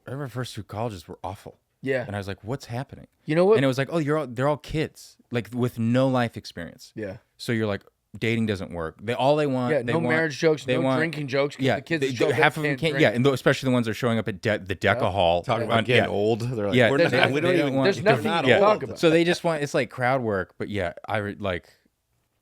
I remember first 2 colleges were awful. yeah. And I was like, what's happening? You know what? And it was like, oh, they're all kids, like with no life experience. Yeah. So you're like, dating doesn't work. They want Yeah, they no want, marriage jokes, they no want, drinking jokes. 'Cause Yeah, the kids show up half of them can't. drink. Yeah, and especially the ones that are showing up at the Deca Hall. Talking about getting old. They're like, Yeah, we're there's not, nothing- we don't they even don't want- there's they're nothing not you can old. talk about. So they just want it's like crowd work, but yeah,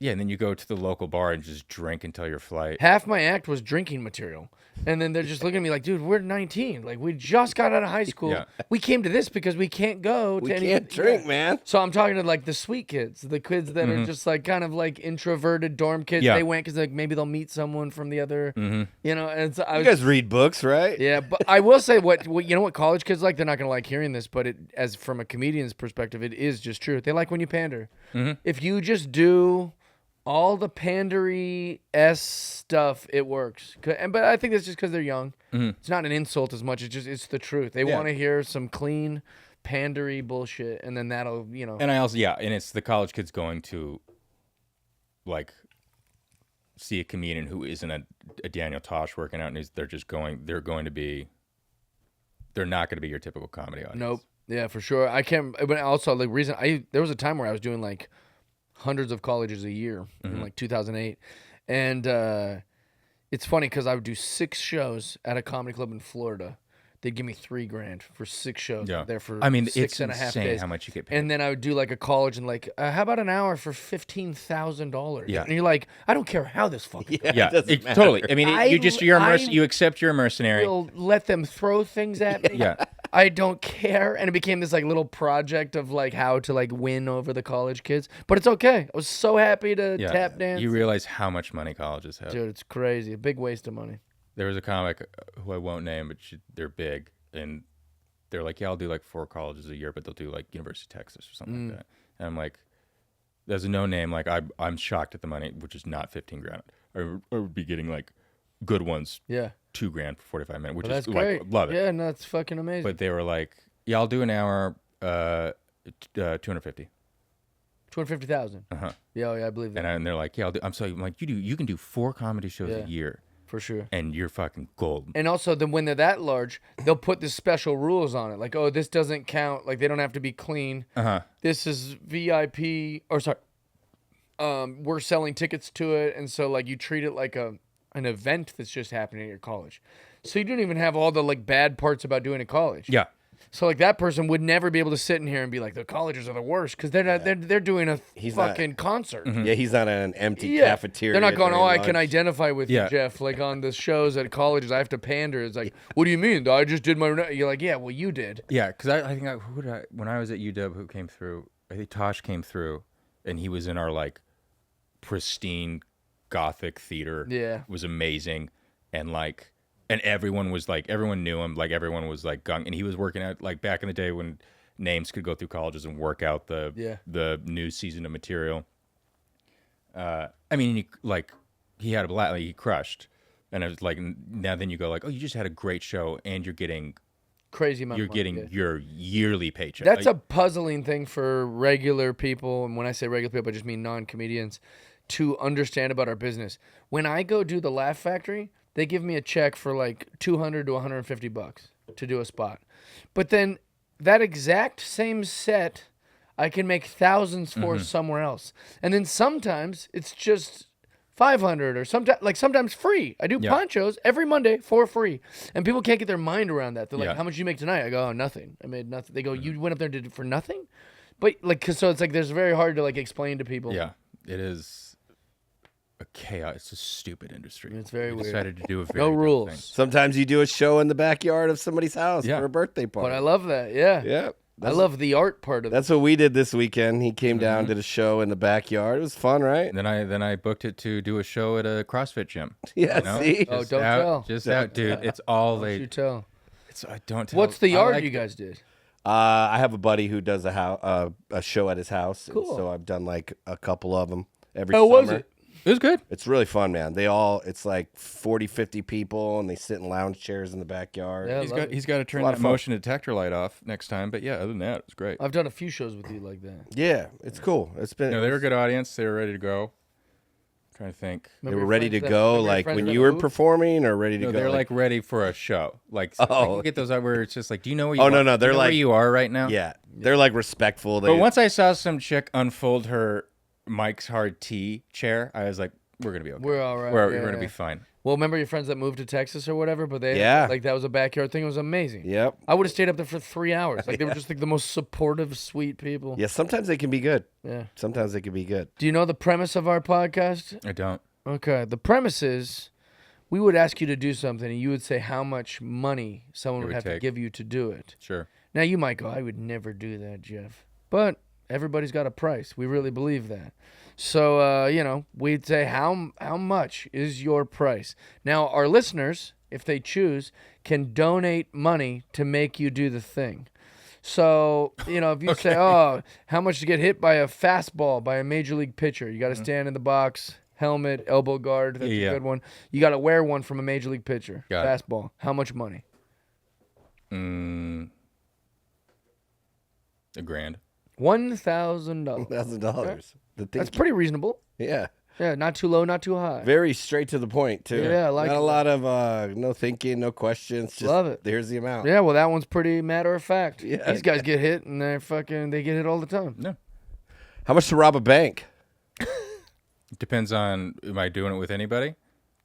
and then you go to the local bar and just drink until your flight. Half my act was drinking material. And then they're just looking at me like, dude, we're 19. Like, we just got out of high school. Yeah. We came to this because we can't go to We any. can't drink, Yeah. man. So I'm talking to like the sweet kids, the kids that are just like kind of like introverted dorm kids. Yeah. They went because like maybe they'll meet someone from the other, you know. And so I You was, guys read books, right? yeah, but I will say what you know what college kids like. They're not gonna like hearing this, but it as from a comedian's perspective, it is just true. They like when you pander. If you just do all the pandery stuff, it works. But I think that's just because they're young. It's not an insult as much. It's the truth. They want to hear some clean pandery bullshit, and then that'll And I also and it's the college kids going to like see a comedian who isn't a Daniel Tosh working out, and they're not going to be your typical comedy audience. Nope. Yeah, for sure. I can't. But also, the reason there was a time where I was doing like hundreds of colleges a year in like 2008, and it's funny because I would do 6 shows at a comedy club in Florida. They'd give me $3,000 for 6 shows. Yeah. There for I mean, six it's and a half insane days. how much you get paid. And then I would do like a college and like, how about an hour for $15,000? Yeah. And you're like, I don't care how this fucking Yeah, Yeah, it doesn't matter. totally. I mean, you accept you're a mercenary. will let them throw things at me. Yeah. I don't care. And it became this like little project of like how to like win over the college kids. But it's okay. I was so happy to Yeah. tap dance. You realize how much money colleges have. Dude, it's crazy. A big waste of money. There was a comic who I won't name, but they're big, and they're like, yeah, I'll do like 4 colleges a year, but they'll do like University of Texas or something like that. And I'm like, there's a no name. Like I'm shocked at the money, which is not $15,000. I would be getting like good ones, Yeah. $2,000 for 45 minutes, which Well, is that's like great. love it. Yeah, no, it's fucking amazing. But they were like, yeah, I'll do an hour, 250. 250,000. Uh-huh. Yeah, I believe that. And they're like, yeah, I'm like, you can do 4 comedy shows Yeah. a year, For sure. and you're fucking gold. And also, then when they're that large, they'll put the special rules on it. Like, oh, this doesn't count. Like, they don't have to be clean. Uh-huh. This is VIP. Or, sorry. We're selling tickets to it. And so, like, you treat it like an event that's just happening at your college. So you don't even have all the, like, bad parts about doing a college. Yeah. So, like, that person would never be able to sit in here and be like, the colleges are the worst. Because they're not, they're doing a He's not- fucking concert. Yeah, he's not in an empty Yeah. cafeteria. They're not going, during oh, I can lunch. identify with Yeah. you, Jeff. Like on the shows at colleges, I have to pander. It's like, what do you mean? I just did my. You're like, yeah, well, you did. Yeah, because I think when I was at UW, who came through? I think Tosh came through, and he was in our like pristine Gothic theater. Yeah. It was amazing, and like, and everyone knew him. Like everyone was like gung, and he was working out like back in the day when names could go through colleges and work out the new season of material. I mean, he had a blast. Like, he crushed, and it was like now then you go like, oh, you just had a great show, and you're getting. Crazy amount. You're of money, getting yeah. your yearly paycheck. That's Like, a puzzling thing for regular people, and when I say regular people, I just mean non-comedians, to understand about our business. When I go do the Laugh Factory, they give me a check for like $200 to $150 to do a spot, but then that exact same set, I can make thousands for somewhere else, and then sometimes it's just 500 or sometimes free. I do Yeah. ponchos every Monday for free, and people can't get their mind around that. They're like, Yeah. "How much did you make tonight?" I go, "Oh, nothing. I made nothing." They go, "You went up there and did it for nothing?" But like, 'cause so it's like there's very hard to like explain to people. yeah, it is a chaos. It's a stupid industry. It's very We weird. decided to do a very No dumb rules. thing. Sometimes you do a show in the backyard of somebody's house Yeah. for a birthday party. But I love that. Yeah. Yeah. I love the art part of it. That's what we did this weekend. He came down, did a show in the backyard. It was fun, right? And then I booked it to do a show at a CrossFit gym. Yeah, You know? see? Oh, Just don't out, tell. Just out, dude. It's all You they. tell. It's I don't tell. What's the I art like you it. guys did? I have a buddy who does a show at his house. and Cool. so I've done like a couple of them every How summer. was it? It was good. It's really fun, man. It's like 40, 50 people, and they sit in lounge chairs in the backyard. Yeah. He's got to turn that motion detector light off next time. But yeah, other than that, it's great. I've done a few shows with you like that. Yeah, it's cool. It's been. No, they were a good audience. They were ready to go. Trying to think. They were ready to go, like when you were performing, or ready to go. They're like ready for a show. Like, you get those out where it's just like, do you know where you? No, they're like where you are right now. Yeah, they're like respectful. But once I saw some chick unfold her Mike's Hard Tea chair, I was like, we're gonna be okay. We're all right. We're gonna be fine. Well, remember your friends that moved to Texas or whatever? But they like that was a backyard thing. It was amazing. Yep. I would have stayed up there for 3 hours. Like they were just like the most supportive, sweet people. Yeah, sometimes they can be good. Yeah. Sometimes they can be good. Do you know the premise of our podcast? I don't. Okay. The premise is we would ask you to do something and you would say how much money someone would have to give you to do it. Sure. Now you might go, I would never do that, Jeff. But everybody's got a price. We really believe that. So, we'd say how much is your price? Now, our listeners, if they choose, can donate money to make you do the thing. So, if you say, how much to get hit by a fastball by a major league pitcher? You got to stand in the box, helmet, elbow guard. That's a good one. You got to wear one from a major league pitcher. Fastball. How much money? $1,000. $1,000. $1,000. That's pretty reasonable. Yeah. Yeah, not too low, not too high. Very straight to the point, too. Yeah, I like Not it. a lot of no thinking, no questions. Just, love it. Here's the amount. Yeah, well, that one's pretty matter of fact. Yeah. These guys get hit, and they get hit all the time. No. How much to rob a bank? Depends on, am I doing it with anybody?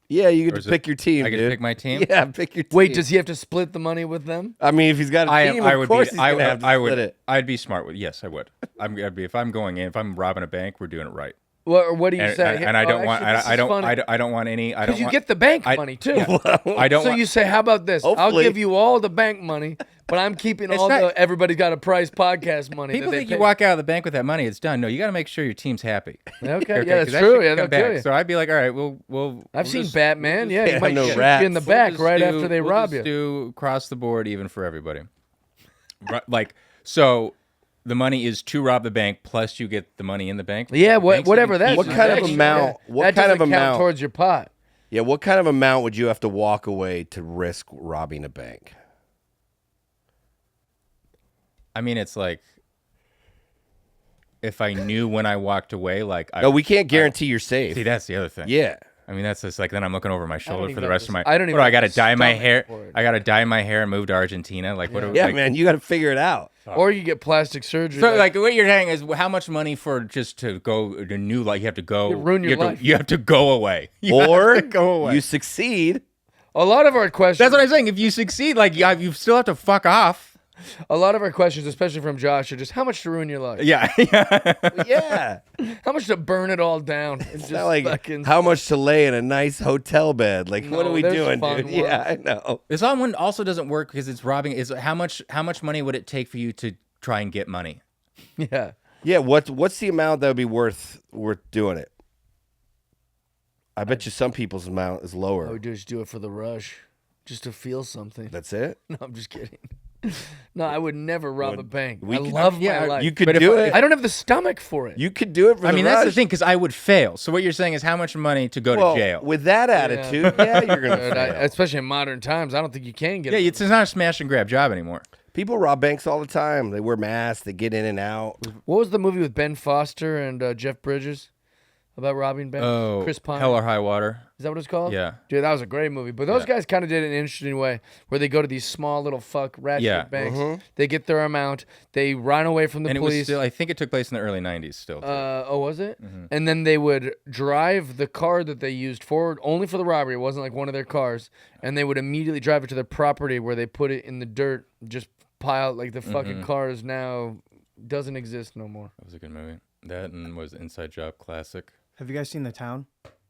Yeah, you get to pick your team, I get dude. to pick my team? Yeah, pick your team. Wait, does he have to split the money with them? I mean, if he's got a team, of course he's going to have to split it. I'd be smart with. Yes, I would. If I'm going in, if I'm robbing a bank, we're doing it right. What do you say? And I don't want. I don't want any. I don't. Because you get the bank money too. I don't. So you say, how about this? I'll give you all the bank money, but I'm keeping all the Everybody Got a Price podcast money. People think you walk out of the bank with that money, it's done. No, you got to make sure your team's happy. Okay, yeah, that's true. Yeah, they'll kill you. So I'd be like, all right, we'll. I've seen Batman. Yeah, you might no shoot rats. you in the back right after they rob you. Do across the board, even for everybody. Like so. The money is to rob the bank, plus you get the money in the bank. Yeah, whatever that is. What kind of amount? What kind of amount towards your pot? Yeah, what kind of amount would you have to walk away to risk robbing a bank? I mean, it's like if I knew when I walked away, like no, we can't guarantee you're safe. See, that's the other thing. Yeah. I mean, that's just like then I'm looking over my shoulder for the rest of my. I don't even. I got to dye my hair. for it. I got to dye my hair and move to Argentina. Like what? Yeah, like, man, you got to figure it out. Or you get plastic surgery. So like what you're saying is how much money for just to go to new life? You have to go. You ruin your life. You have to go away. Or go away. You succeed. A lot of our questions. That's what I'm saying. If you succeed, like you still have to fuck off. A lot of our questions, especially from Josh, are just how much to ruin your life. Yeah. Yeah. How much to burn it all down. It's not like how much to lay in a nice hotel bed. Like, what are we doing, dude? Yeah, I know. This one also doesn't work because it's robbing. Is how much money would it take for you to try and get money? Yeah. Yeah. What's the amount that would be worth doing it? I bet you some people's amount is lower. I would just do it for the rush, just to feel something. That's it. No, I'm just kidding. No, I would never rob a bank. I love my life. You could do it. I don't have the stomach for it. You could do it for the rush. That's the thing because I would fail. So what you're saying is how much money to go to jail? With that attitude, yeah, you're gonna fail. Especially in modern times, I don't think you can get. Yeah, it's not a smash and grab job anymore. People rob banks all the time. They wear masks. They get in and out. What was the movie with Ben Foster and Jeff Bridges about robbing banks? Oh, Chris Pine. Hell or High Water. Is that what it's called? Yeah. Dude, that was a great movie. But those guys kind of did it in an interesting way where they go to these small little ratchet banks. They get their amount. They run away from the police. It was still, I think it took place in the early 90s still. Oh, was it? And then they would drive the car that they used forward only for the robbery. It wasn't like one of their cars. And they would immediately drive it to their property where they put it in the dirt, just pile like the fucking cars now doesn't exist no more. That was a good movie. That and was Inside Job classic. Have you guys seen The Town?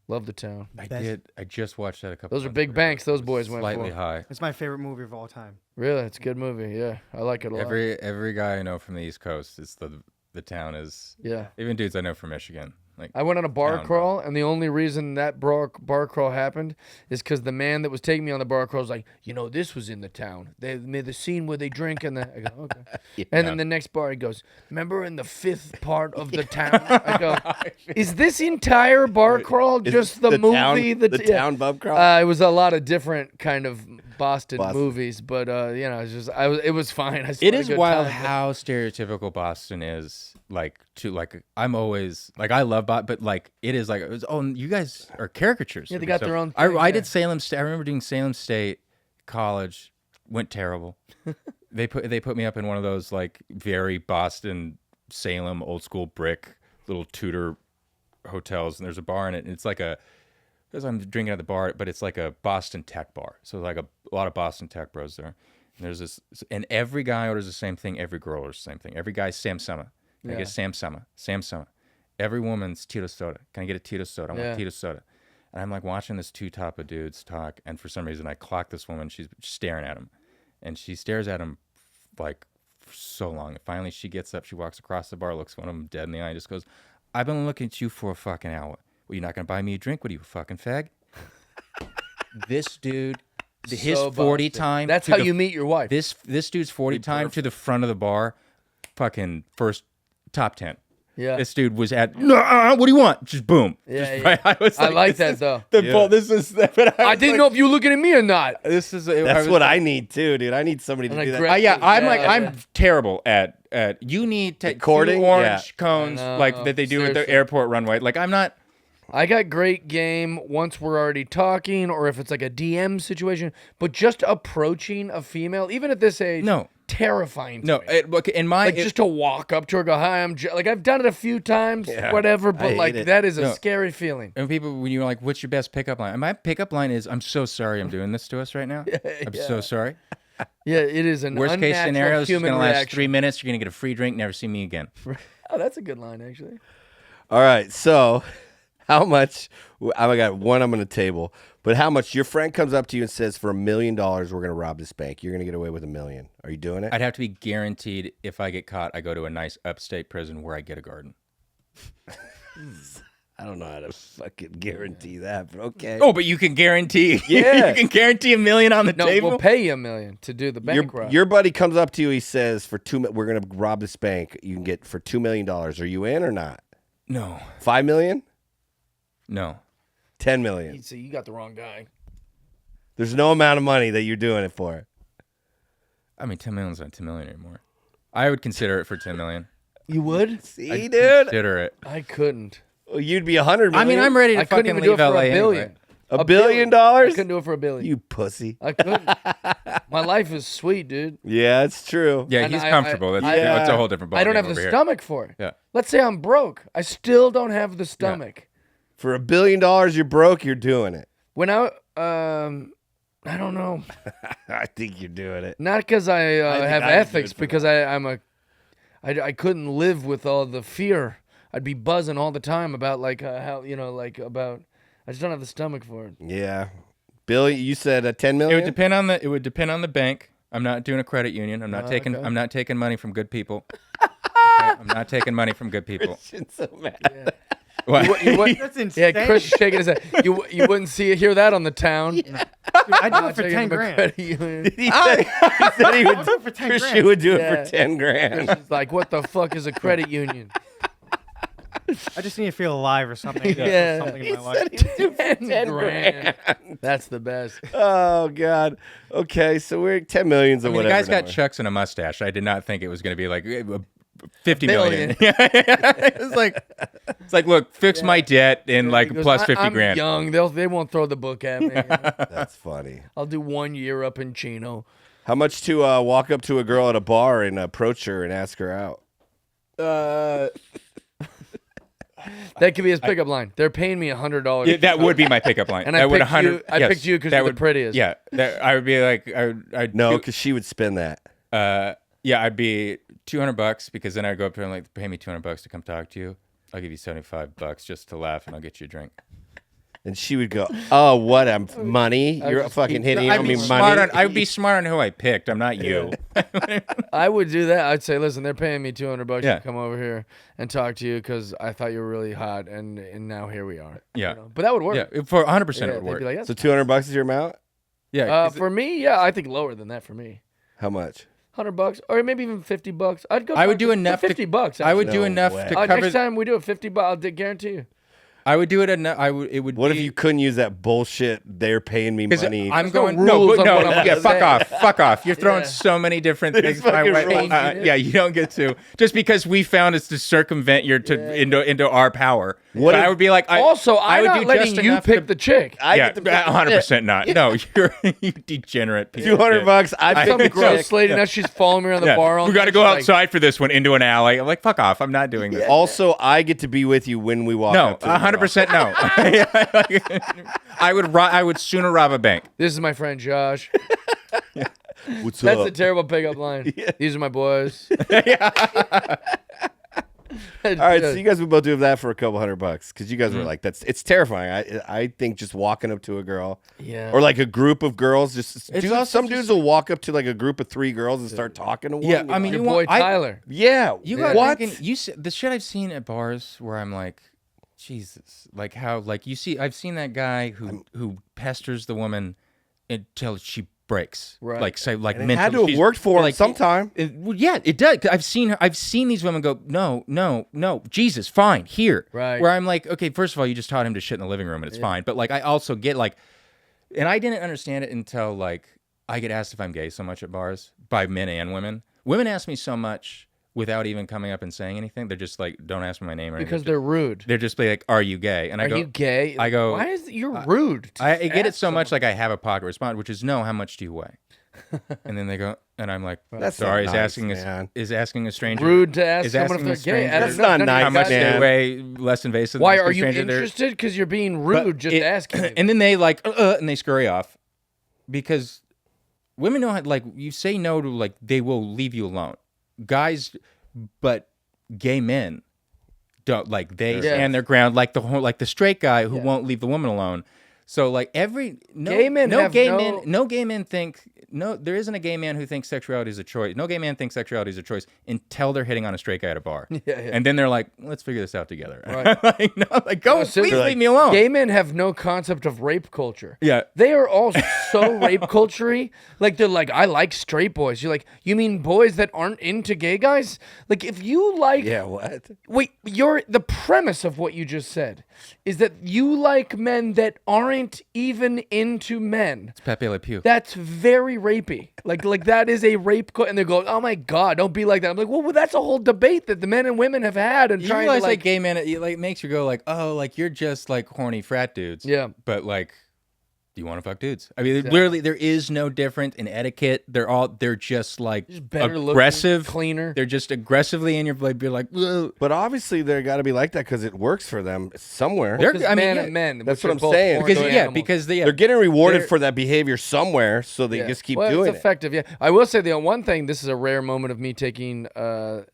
Love The Town. I did. I just watched that a couple. Those are months big ago. banks. Those boys went slightly for. high. It's my favorite movie of all time. Really, it's a good movie. Yeah, I like it a lot. Every guy I know from the East Coast, it's the Town is. Yeah. Even dudes I know from Michigan. Like I went on a bar Town, crawl, and the only reason that bar crawl happened is because the man that was taking me on the bar crawl was like, this was in the town. They made the scene where they drink, and I go, okay. And then the next bar, he goes, remember in the 5th part of the town? I go, is this entire bar crawl just the movie? The town pub crawl? It was a lot of different kind of Boston movies, but it's just it was fine. It is wild how stereotypical Boston is. I'm always like I love Boston, but like it is like you guys are caricatures. Yeah, they got their own thing, I did Salem State. I remember doing Salem State college. Went terrible. They put me up in one of those like very Boston Salem old school brick little Tudor hotels, and there's a bar in it, and it's like because I'm drinking at the bar, but it's like a Boston tech bar. So like a lot of Boston tech bros there. And there's this, and every guy orders the same thing. Every girl orders the same thing. Every guy's Sam Summer. Can I get Sam Summer? Sam Summer. Every woman's Tito Soda. Can I get a Tito Soda? I want Tito Soda. And I'm like watching this two top of dudes talk, and for some reason I clock this woman. She's staring at him, and she stares at him like for so long. And finally she gets up, she walks across the bar, looks one of them dead in the eye, and just goes, "I've been looking at you for a fucking hour. Well, you're not gonna buy me a drink? What are you, a fucking fag?" This dude, his 40 time. That's how you meet your wife. This dude's 40 time to the front of the bar, fucking first top 10. Yeah. This dude was at, what do you want? Just boom. Yeah, Just, right? I like that though. This is. But I didn't know if you were looking at me or not. This is. That's what I need too, dude. I need somebody to do that. I'm terrible at. You need to courting orange cones like that they do at the airport runway. Like I'm not. I got great game once we're already talking, or if it's like a DM situation. But just approaching a female, even at this age, terrifying. To me. Look in my just to walk up to her, go, "Hi, I'm like I've done it a few times, whatever." But like that is a scary feeling. And people, when you're like, "What's your best pickup line?" And my pickup line is, "I'm so sorry, I'm doing this to us right now. I'm so sorry." Yeah, it is an worst case scenario. It's human gonna last reaction. 3 minutes. You're gonna get a free drink. Never see me again. Oh, that's a good line, actually. All right, so how much? I got one. I'm going to table, but how much? Your friend comes up to you and says, "For $1 million, we're going to rob this bank. You're going to get away with $1 million. Are you doing it?" I'd have to be guaranteed if I get caught, I go to a nice upstate prison where I get a garden. I don't know how to fucking guarantee that, but okay. Oh, but you can guarantee. Yeah. You can guarantee $1 million on the table. We'll pay you $1 million to do the bank rob. Your buddy comes up to you. He says, we're going to rob this bank. You can get for $2 million. Are you in or not? No. $5 million? No. $10 million. See, you got the wrong guy. There's no amount of money that you're doing it for. I mean, $10 million's not $10 million anymore. I would consider it for $10 million. You would? See, I'd dude? consider it. I couldn't. Well, you'd be $100 million. I mean, I'm ready to I couldn't fucking even do leave it for LA $1 billion. anyway. $1 billion? I couldn't do it for $1 billion. You pussy. I couldn't. My life is sweet, dude. Yeah, it's true. Yeah, And he's I- comfortable. That's a whole different ballgame. I don't have the over here. stomach for it. Yeah. Let's say I'm broke. I still don't have the stomach. For $1 billion, you're broke. You're doing it. When I don't know. I think you're doing it. Not because I think have I'd do ethics, it for because I couldn't live with all the fear. I'd be buzzing all the time about how about. I just don't have the stomach for it. Yeah, Bill, you said $10 million. It would depend on the bank. I'm not doing a credit union. I'm not taking. okay. I'm not taking money from good people. I'm not taking money from good people. Christian's so mad. What? You wouldn't- That's insane. yeah, Chris is shaking his head. You wouldn't hear that on the town. Dude, I do it for Taking 10 him a grand. credit union. He said he would. I'll do it for 10 Christian grand. would do Yeah. it for 10 grand. It's like, what the fuck is a credit union? I just need to feel alive or something. Yeah. Something in my life. 10 grand. That's the best. Oh God. Okay, so we're at 10 millions or I mean, the whatever. guy's got now. chucks and a mustache. I did not think it was going to be like 50 Billion. million. It's like, look, fix my debt in like He goes, plus 50 I'm grand. young. They won't throw the book at me. That's funny. I'll do 1 year up in Chino. How much to walk up to a girl at a bar and approach her and ask her out? That could be his pickup line. They're paying me $100. Yeah, that would be my pickup line. And I picked you- I picked you 'cause that you're the prettiest. Yeah, I would be like, I'd No, do- because she would spend that. yeah, I'd be $200 because then I'd go up to her and like, pay me $200 to come talk to you. I'll give you $75 just to laugh and I'll get you a drink. And she would go, "Oh, what money? You're fucking hitting on me, money." I would be smart on who I picked. I'm not you. I would do that. I'd say, listen, they're paying me $200 Yeah. to come over here and talk to you because I thought you were really hot, and now here we are. Yeah. You know? But that would work. Yeah, for 100% Yeah, it would they'd work. be like, So $200 is your amount? Yeah. 'cause for me, yeah, I think lower than that for me. How much? $100 or maybe even $50. I'd go. I would for- do for enough to- $50. I would actually. do No enough way. to cover. Next time we do it, $50. I'll guarantee you. I would do it enough. It would. What be, if you couldn't use that bullshit? They're paying me 'cause money. I'm There's no going no, rules but on no, what I'm yeah, gonna fuck say. off, fuck off. You're throwing Yeah. so many different There's things my fucking way. rules. Yeah, you don't get to just because we found it's to circumvent your into our power. What But if- I would be like, Also, I I'm would not do letting just you enough pick to- the chick. I yeah, get to pick the 100% not. No, you're you degenerate piece. of shit. $200. I Some pick the gross chick. lady now she's following me around the Yeah. bar. All We got to night. go She's like, outside for this one into an alley. I'm like, fuck off. I'm not doing this. Also, I get to be with you when we walk No, up to the girl. 100% no. I would sooner rob a bank. This is my friend Josh. What's That's up? a terrible pickup line. These are my boys. All right, so you guys would both do that for a couple $100 because you guys were like, it's terrifying. I think just walking up to a girl, Yeah. or like a group of girls, also some dudes will walk up to like a group of 3 girls and start talking to one. Yeah, you I know? mean, your you boy want, I, Tyler. yeah, You got what? the shit I've seen at bars where I'm like, Jesus, like how like I've seen that guy who pesters the woman until she breaks, Right. like say like And it had to mentally. have worked for him like, sometime. Well, yeah, it does. I've seen these women go, no, Jesus, fine, here. Right. Where I'm like, okay, first of all, you just taught him to shit in the living room and it's fine. But like, I also get like, and I didn't understand it until like I get asked if I'm gay so much at bars by men and women. Women ask me so much without even coming up and saying anything. They're just like, don't ask me my name or Because anything. they're rude. They're just like, are you gay? And I Are go, you gay? I go, why is you're rude? I get it so much like I have a pocket response, which is no, how much do you weigh? And then they go, and I'm like, That's sorry, not nice, man. is asking a stranger Rude to ask is someone if asking they're a stranger gay. That's not nice, how much man. they weigh less invasive. Why than are asking you a stranger. interested? Because you're being But rude just it- asking. And then they like, and they scurry off because women know how, like, you say no to, like, they will leave you alone. Guys, but gay men don't, like, they stand their ground, like the straight guy who won't leave the woman alone. So like Gay men no have gay no- men, no gay men think there isn't a gay man who thinks sexuality is a choice. No gay man thinks sexuality is a choice until they're hitting on a straight guy at a bar. Yeah. And then they're like, let's figure this out together. Right. Like, no, like go, No, please seriously, leave me alone. Gay men have no concept of rape culture. Yeah. They are all so rape culture-y. Like, they're like, I like straight boys. You're like, you mean boys that aren't into gay guys? Like, if you like... Yeah, what? Wait, the premise of what you just said is that you like men that aren't even into men. It's Pepe Le Pew. That's very rapey. Like that is a rape. And they're going, oh my God, don't be like that. I'm like, well, that's a whole debate that the men and women have had and You trying realize to like gay men, it like makes you go like, oh, like you're just like horny frat dudes. Yeah. But like, do you want to fuck dudes? I mean, literally, there is no different in etiquette. They're just like better looking, aggressive, cleaner. They're just aggressively in your like, be like, ugh. But obviously, they got to be like that because it works for them somewhere. They're- Because I mean, man yeah, and men. that's which what are I'm both saying. born because to yeah, animals. because They're getting rewarded they're- for that behavior somewhere, so they just keep well, doing it's it. effective. Yeah, I will say the one thing. This is a rare moment of me taking,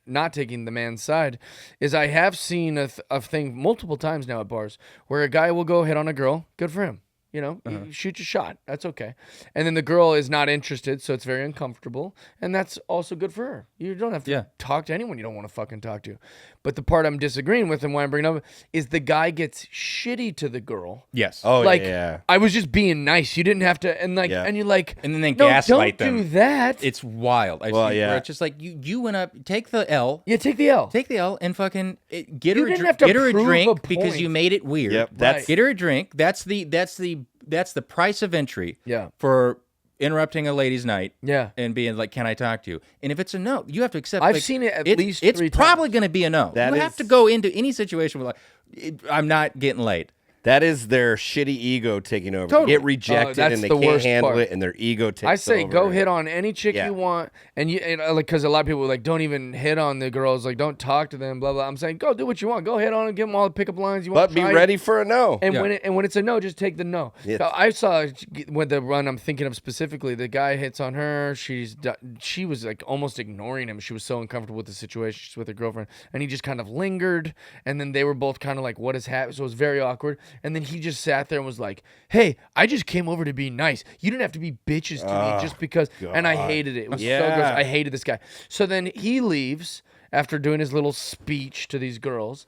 not taking the man's side, is I have seen a thing multiple times now at bars where a guy will go hit on a girl. Good for him. You know, you shoot your shot. That's okay. And then the girl is not interested, so it's very uncomfortable. And that's also good for her. You don't have to talk to anyone you don't want to fucking talk to. But the part I'm disagreeing with and why I'm bringing up is the guy gets shitty to the girl. yes. Oh, Like, yeah. I was just being nice. You didn't have to. And like, Yeah. and you're like, And then they no, gaslight don't them. do that. It's wild. I've Well, seen yeah. where it's just like you went up, take the L. Yeah, take the L. Take the L and fucking get You her didn't have to get her a prove a drink because point. you made it weird. Yep, that's- Get her a drink. That's the price of entry. Yeah. For interrupting a lady's night. Yeah. And being like, can I talk to you? And if it's a no, you have to accept. I've like, seen it at it's- least It's 3 probably times. going to be a no. That you have is- to go into any situation with like, I'm not getting laid. That is their shitty ego taking over. Totally. They get rejected that's and they the can't worst handle part. it, and their ego takes I say over. go hit on any chick Yeah. you want, and like because a lot of people like don't even hit on the girls, like don't talk to them, blah blah. I'm saying go do what you want, go hit on them, give them all the pickup lines you want. But be ready for a no. And Yeah. when it's a no, just take the no. Yes. So I saw when the run I'm thinking of specifically, the guy hits on her. She was like almost ignoring him. She was so uncomfortable with the situation. She's with her girlfriend, and he just kind of lingered. And then they were both kind of like, "What has happened?" So it was very awkward. And then he just sat there and was like, hey, I just came over to be nice. You didn't have to be bitches to me just because. And I hated it. It was so gross. I hated this guy. So then he leaves after doing his little speech to these girls.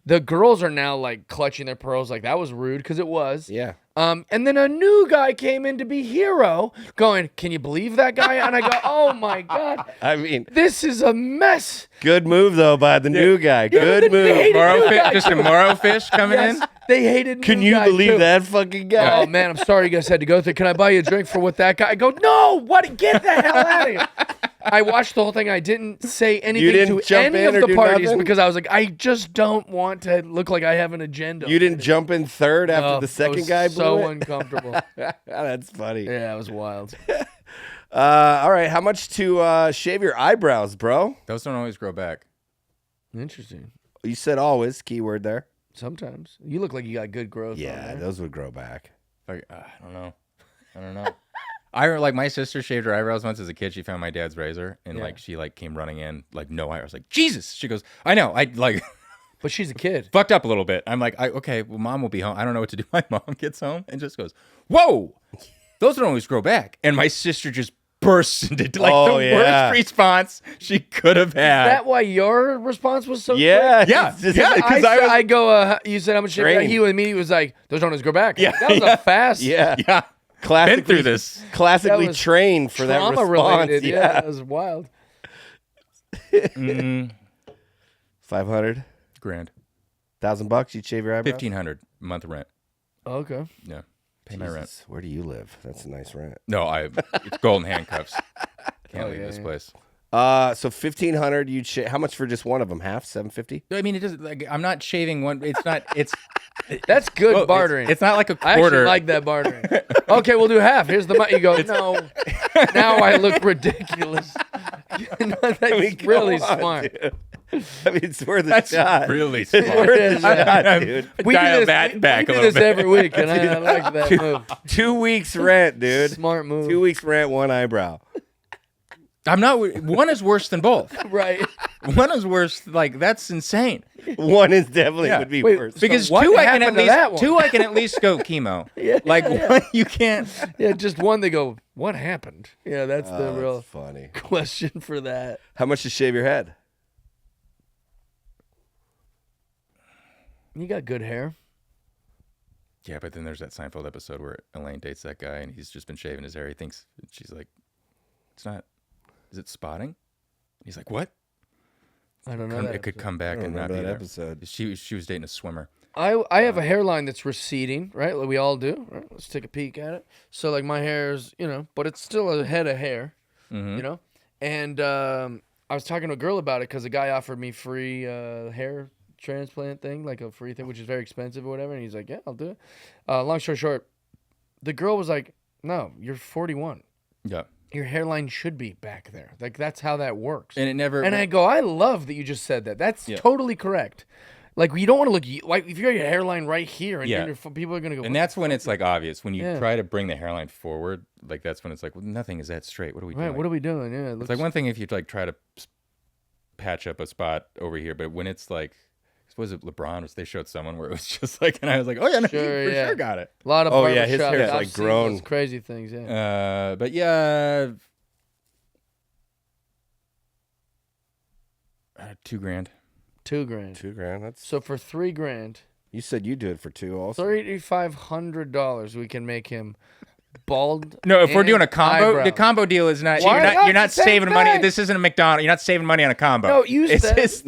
The girls are now like clutching their pearls like that was rude because it was. Yeah. And then a new guy came in to be hero going, can you believe that guy? And I go, oh my God. I mean, this is a mess. good move though by the new guy. Good move. Just a Morrow fish coming in. They hated Can new you guy, believe too. that fucking guy? Oh man, I'm sorry you guys had to go through. Can I buy you a drink for what that guy? I go, no, what? Get the hell out of here. I watched the whole thing. I didn't say anything to any of the parties because I was like, I just don't want to look like I have an agenda. You didn't jump in third after the second guy blew so it? uncomfortable. That's funny. Yeah, it was wild. All right, how much to shave your eyebrows, bro? Those don't always grow back. Interesting. You said always, keyword there. Sometimes you look like you got good growth. on Yeah, there. those would grow back. Like, I don't know. Like my sister shaved her eyebrows once as a kid. She found my dad's razor and like she like came running in like no eyebrows. Like Jesus, she goes, I know, I like. But she's a kid. Fucked up a little bit. I'm like, okay, well, mom will be home. I don't know what to do. My mom gets home and just goes, whoa, those don't always grow back. And my sister just bursts into like the worst response she could have had. Is that why your response was so Yeah, quick? Yeah, because I go, you said how much shit? Trained. He immediately was like, those don't always grow back. Yeah, That was a fast. Yeah. Yeah. Classically, Been through this. Classically That was trained for that trauma response. related. Yeah, that was wild. 500, Grand. $1,000, you'd shave your eyebrows? 1,500 month rent. Okay. Yeah. Pay my rent. Jesus, where do you live? That's a nice rent. No, it's golden handcuffs. Can't leave this place. So 1,500, you'd shave. How much for just one of them? Half? 750? I mean, it doesn't like I'm not shaving one. It's not. It's That's good well, bartering. It's not like a I actually quarter. like that bartering. Okay, we'll do half. Here's the money. You go, no. Now I look ridiculous. That's really come on, smart. dude. I mean, it's worth a That's shot. really It's smart. worth a shot, dude. We Dial do this, that back we a do little this bit. every week, and I like that move. 2 weeks rent, dude. Smart move. 2 weeks rent, one eyebrow. I'm not. One is worse than both. Right. One is worse. Like that's insane. One is definitely Yeah. would be Wait, worse. Because what two, I can happened at to that least one? two, I can at least go chemo. Like one, you can't. Yeah, just one. They go, what happened? Yeah, that's the real That's funny. question for that. How much to shave your head? You got good hair. Yeah, but then there's that Seinfeld episode where Elaine dates that guy and he's just been shaving his hair. He thinks she's like, it's not. Is it spotting? And he's like, what? I don't know. It could come back and not remember be that there. episode. She was dating a swimmer. I have a hairline that's receding, right? Like we all do. Right? Let's take a peek at it. So like my hair's, but it's still a head of hair, And I was talking to a girl about it because a guy offered me free hair transplant thing, like a free thing, which is very expensive or whatever. And he's like, yeah, I'll do it. Long story short, the girl was like, no, you're 41. Yeah. Your hairline should be back there. Like that's how that works. And it never. And I go, I love that you just said that. That's totally correct. Like you don't want to look like if you got your hairline right here, and people are gonna go. And that's when it's like obvious when you try to bring the hairline forward. Like that's when it's like, well, nothing is that straight. What are we doing? Right, what are we doing? Yeah, It's like one thing if you like try to patch up a spot over here, but when it's like, was it LeBron? They showed someone where it was just like, and I was like, oh yeah, no, Sure, you for yeah. sure got it. A lot of his barbershops, hair's I've like seen grown. those crazy things. Yeah. But yeah, $2,000. $2,000. $2,000. That's. So for $3,000, You said you do it for two. Also. $3,500, we can make him bald. No, if we're and doing a combo, eyebrows. the combo deal is not. Why not? You're not It's the same saving money. thing. This isn't a McDonald's. You're not saving money on a combo. No, you said-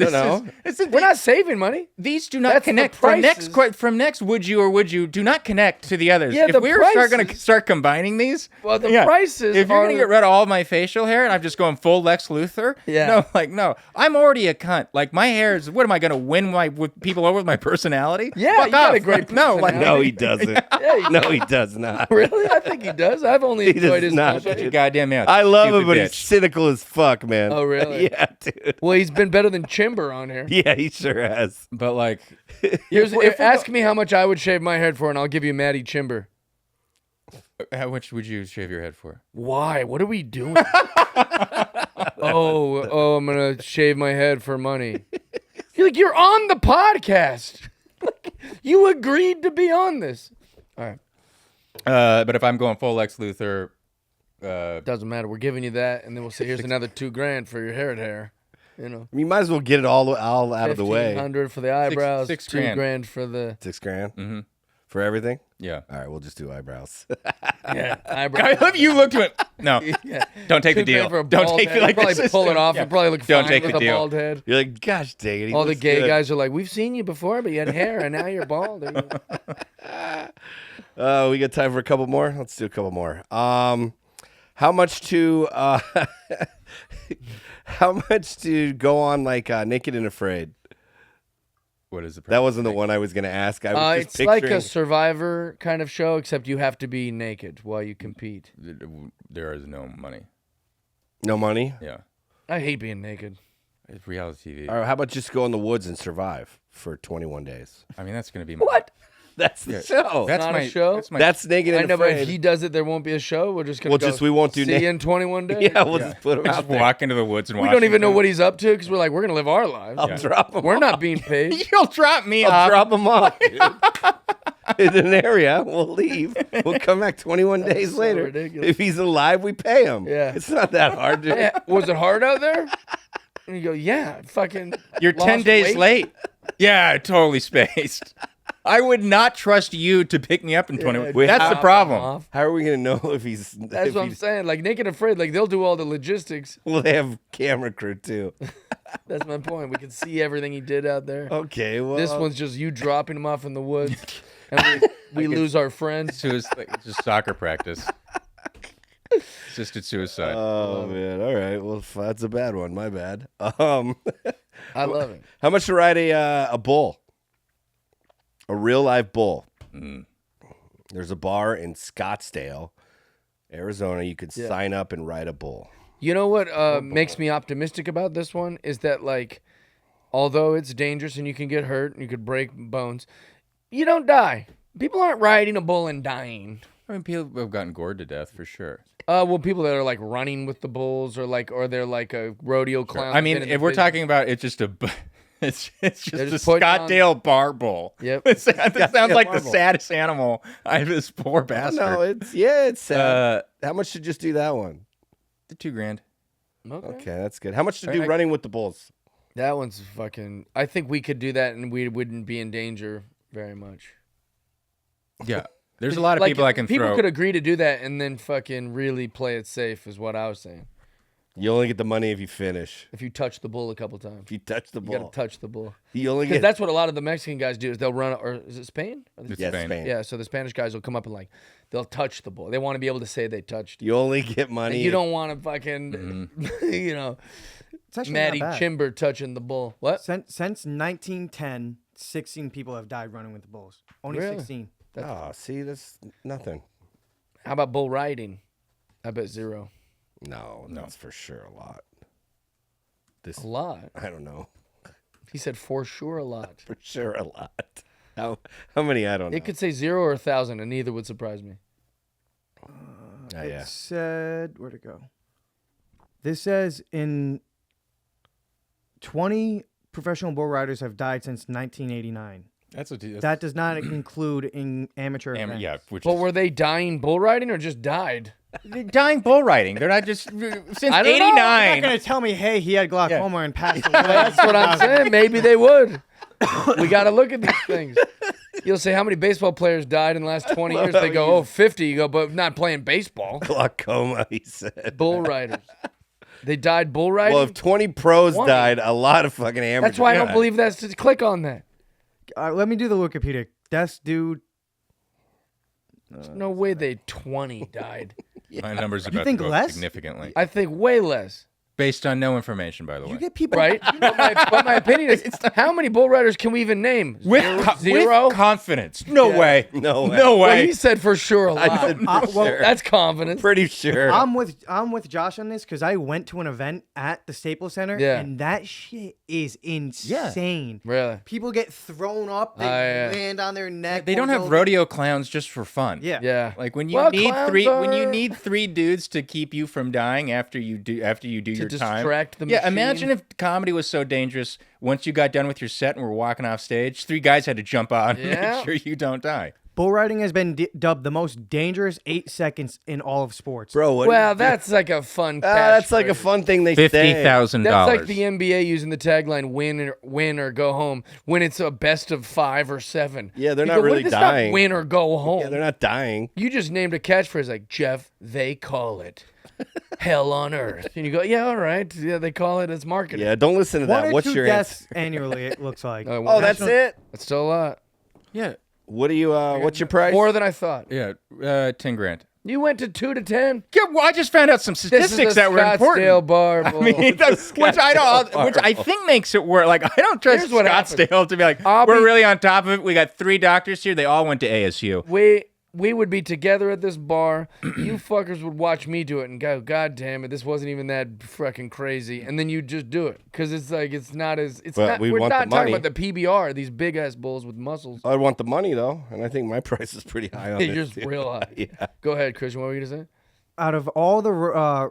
We're not saving money. These do not That's the connect. prices. From next, would you or would you do not connect to the others? Yeah, if the we were going to prices- start combining these, Well, the prices If you're are- going to get rid of all of my facial hair and I'm just going full Lex Luthor, Yeah. no, I'm already a cunt. Like my hair is. What am I going to win with people over with my personality? Yeah, Fuck you got off. a great no, like personality. No, he doesn't. Yeah, No, he does not. Really? I think he does. I've only He does enjoyed his not. company. Shut your goddamn mouth. I love stupid him, but bitch. he's cynical as fuck, man. Oh, really? Yeah, dude. Well, he's been better than Chimber on here. Yeah, he sure has. But like, Ask me how much I would shave my head for, and I'll give you Matty Chimber. how much would you shave your head for? Why? What are we doing? oh, I'm gonna shave my head for money. You're on the podcast. You agreed to be on this. All right. But if I'm going full Lex Luthor, Doesn't matter. We're giving you that, and then we'll say, here's another $2,000 for your hair. You know, You might as well get it all out of the way. $1,500 for the eyebrows, six $2,000 for the $6,000 mm-hmm. for everything. yeah. All right, we'll just do eyebrows. eyebrows. I love you looked at it. No, Yeah. don't take the $2,000 deal. for a Don't bald take head. it like probably this. pull it off. Yeah. You probably look Don't fine take with the a deal. bald head. You're like, gosh dang it. he All the looks gay good. guys are like, we've seen you before, but you had hair, and now you're bald. We got time for a couple more. Let's do a couple more. How much to go on like Naked and Afraid? What is the? That wasn't the one I was gonna ask. I was just It's like picturing. a Survivor kind of show, except you have to be naked while you compete. There is no money. No money. Yeah, I hate being naked. it's reality TV. All right, how about just go in the woods and survive for 21 days? I mean, that's gonna be What? That's the show. That's Not a my show? That's Naked I and know, but Afraid. if he does it, there won't be a show. We're just gonna We'll go, just- we won't do see you in 21 days. yeah, we'll just put him just out there. walk into the woods and We don't even know what he's up to because we're like, we're gonna live our lives. I'll drop him. We're not being paid. You'll drop me I'll off. drop him off dude. in an area. We'll leave. We'll come back 21 days so later. ridiculous. If he's alive, we pay him. Yeah. It's not that hard, dude. Yeah, was it hard out there? And you go, yeah, fucking. You're 10 lost days weight. late. Yeah, totally spaced. I would not trust you to pick me up in 20. Wait, That's the Drop him problem. off. How are we going to know if he's... That's if what I'm he's- saying. Like Naked and Afraid, like they'll do all the logistics. Well, they have camera crew, too. That's my point. We can see everything he did out there. Okay, well... This one's just you dropping him off in the woods, and we lose our friends. It's just soccer practice. Assisted suicide. Oh, man. All right. Well, that's a bad one. My bad. I love it. How much to ride a bull? A real live bull. There's a bar in Scottsdale, Arizona. You could sign up and ride a bull. You know what makes me optimistic about this one is that, like, although it's dangerous and you can get hurt and you could break bones, you don't die. People aren't riding a bull and dying. I mean, people have gotten gored to death for sure. Well, people that are like running with the bulls or they're like a rodeo clown. I mean, if we're talking about it's just a, it's just a just putting on- Scottsdale bar bull. Yep. It sounds like the bar bull. saddest animal. This poor bastard. No, it's sad. How much to just do that one? $2,000. Okay, that's good. How much to do running with the bulls? That one's fucking. I think we could do that and we wouldn't be in danger very much. Yeah, there's a lot of Like, people I can people throw. could agree to do that and then fucking really play it safe, is what I was saying. You only get the money if you finish. If you touch the bull a couple times, If you touch the you bull, gotta touch the bull. you only Because get. that's what a lot of the Mexican guys do is they'll run, or is it Spain? It's Yes, Spain. Spain. Yeah, so the Spanish guys will come up and like they'll touch the bull. They want to be able to say they touched. You only get money. And you don't want to fucking, you know, It's actually Matty not bad. Chimber touching the bull. What? Since 1910, 16 people have died running with the bulls. Only Really? 16. Oh, see, that's nothing. How about bull riding? I bet 0. No, that's for sure a lot. This A lot. I don't know. He said for sure a lot. For sure a lot. How many? I don't know. It could say 0 or 1,000, and neither would surprise me. yeah. It said, where'd it go? This says in 20 professional bull riders have died since 1989. That's That does not include in amateur events. yeah, which But is were they dying bull riding or just died? they're dying bull riding. They're not just since I don't know. You're not '89. going to tell me, hey, he had glaucoma and passed away. That's what I'm saying. Maybe they would. We got to look at these things. You'll say, how many baseball players died in the last 20 years? They go, oh, 50. You go, but not playing baseball. Glaucoma, he said. Bull riders. They died bull riding? Well, if 20 pros 20. died, a lot of fucking amateurs. That's why I don't Yeah. believe that's to click on that. Let me do the Wikipedia. Deaths due. There's no way they 20 died. My number's about think to go up less? significantly, I think way less. based on no information, by the way. You get people. Right? But my opinion is, how many bull riders can we even name? Zero? With confidence. No Yeah. way. No way. No Well, way. he said for sure a lot. I said for well, sure. That's confidence. Pretty sure. I'm with Josh on this because I went to an event at the Staples Center, Yeah. and that shit is insane. Really? People get thrown up, they yeah. land on their neck. They don't have bulldoze- rodeo clowns just for fun. Yeah. Yeah. Like when you Well, need clowns three are- dudes to keep you from dying after you do your your time. distract the Yeah, machine. imagine if comedy was so dangerous. Once you got done with your set and were walking off stage, 3 guys had to jump out and Yeah. make sure you don't die. Bull riding has been dubbed the most dangerous 8 seconds in all of sports. Bro, what? Well, that's like a fun. that's like a catchphrase. fun thing they say. $50,000. That's like the NBA using the tagline "win or go home" when it's a best of 5 or 7. Yeah, they're You not go, really "It's dying." Not win or go home. Yeah, they're not dying. You just named a catchphrase like Jeff. They call it hell on earth, and you go, yeah, all right. Yeah, they call it. It's marketing. Yeah, don't listen to One that. or What's two your deaths answer? annually, it looks like. Oh, that's it? That's still a lot. Yeah. What do you, what's your price? More than I thought. Yeah, 10 grand. You went to 2 to 10. Yeah, well, I just found out some This is statistics a that were important. Scottsdale bar. I mean, which I think makes it work. Like, I don't trust Here's what happened. Scottsdale to be like, we're really on top of it. We got 3 doctors here. They all went to ASU. We would be together at this bar. You fuckers would watch me do it and go, God damn it, this wasn't even that fucking crazy. And then you just do it because it's like it's not as it's But not. we We're want not the talking money. about the PBR. These big ass bulls with muscles. I want the money, though, and I think my price is pretty high on You're this. just real high. Yeah. Go ahead, Christian. What were you gonna say? Out of all the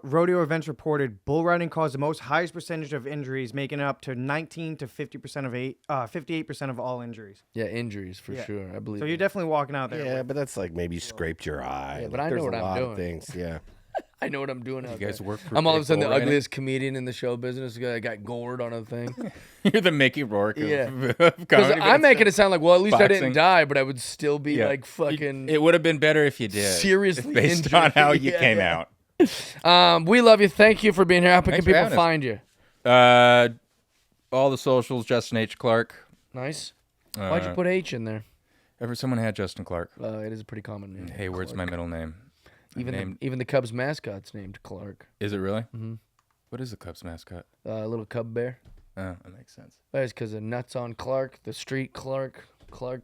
rodeo events reported, bull riding caused the most highest percentage of injuries, making it up to 19 to 50% of 58% of all injuries. Yeah, injuries for sure. I believe. So you're definitely walking out there. Yeah, but that's like maybe you scraped your eye. Yeah, but Like, I know there's what a I'm lot doing. of things. Yeah. I know what I'm doing out You guys there. work for I'm all of a big sudden the bull riding? ugliest comedian in the show business. I got gored on a thing. You're the Mickey Rourke of, Yeah. of Because comedy. I'm making it sound like, well, at least I didn't Boxing. die, but I would still be Yeah. like fucking. It would have been better if you did. Seriously Based injured. on how you Yeah, came yeah. out. We love you. Thank you for being here. How can Thanks for people having us. find you? All the socials, Justin H. Clark. Nice. Why'd you put H in there? Someone had Justin Clark. It is a pretty common name. Hayward's my middle name. Even the Cubs mascot's named Clark. Is it really? Mm-hmm. What is the Cubs mascot? A little cub bear. Oh, that makes sense. That's because of Nuts on Clark, the street Clark.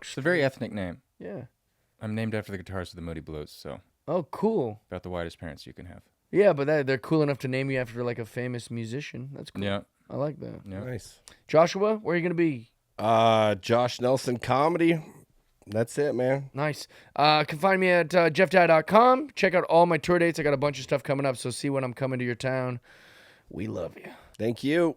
It's a very ethnic name. Yeah. I'm named after the guitarist of the Moody Blues, so Oh, cool. about the widest parents you can have. Yeah, but they're cool enough to name you after like a famous musician. That's cool. Yeah. I like that. Yeah. Nice. Joshua, where are you gonna be? Josh Nelson Comedy. That's it, man. Nice. Can find me at jeffdye.com. Check out all my tour dates. I got a bunch of stuff coming up, so see when I'm coming to your town. We love you. Thank you.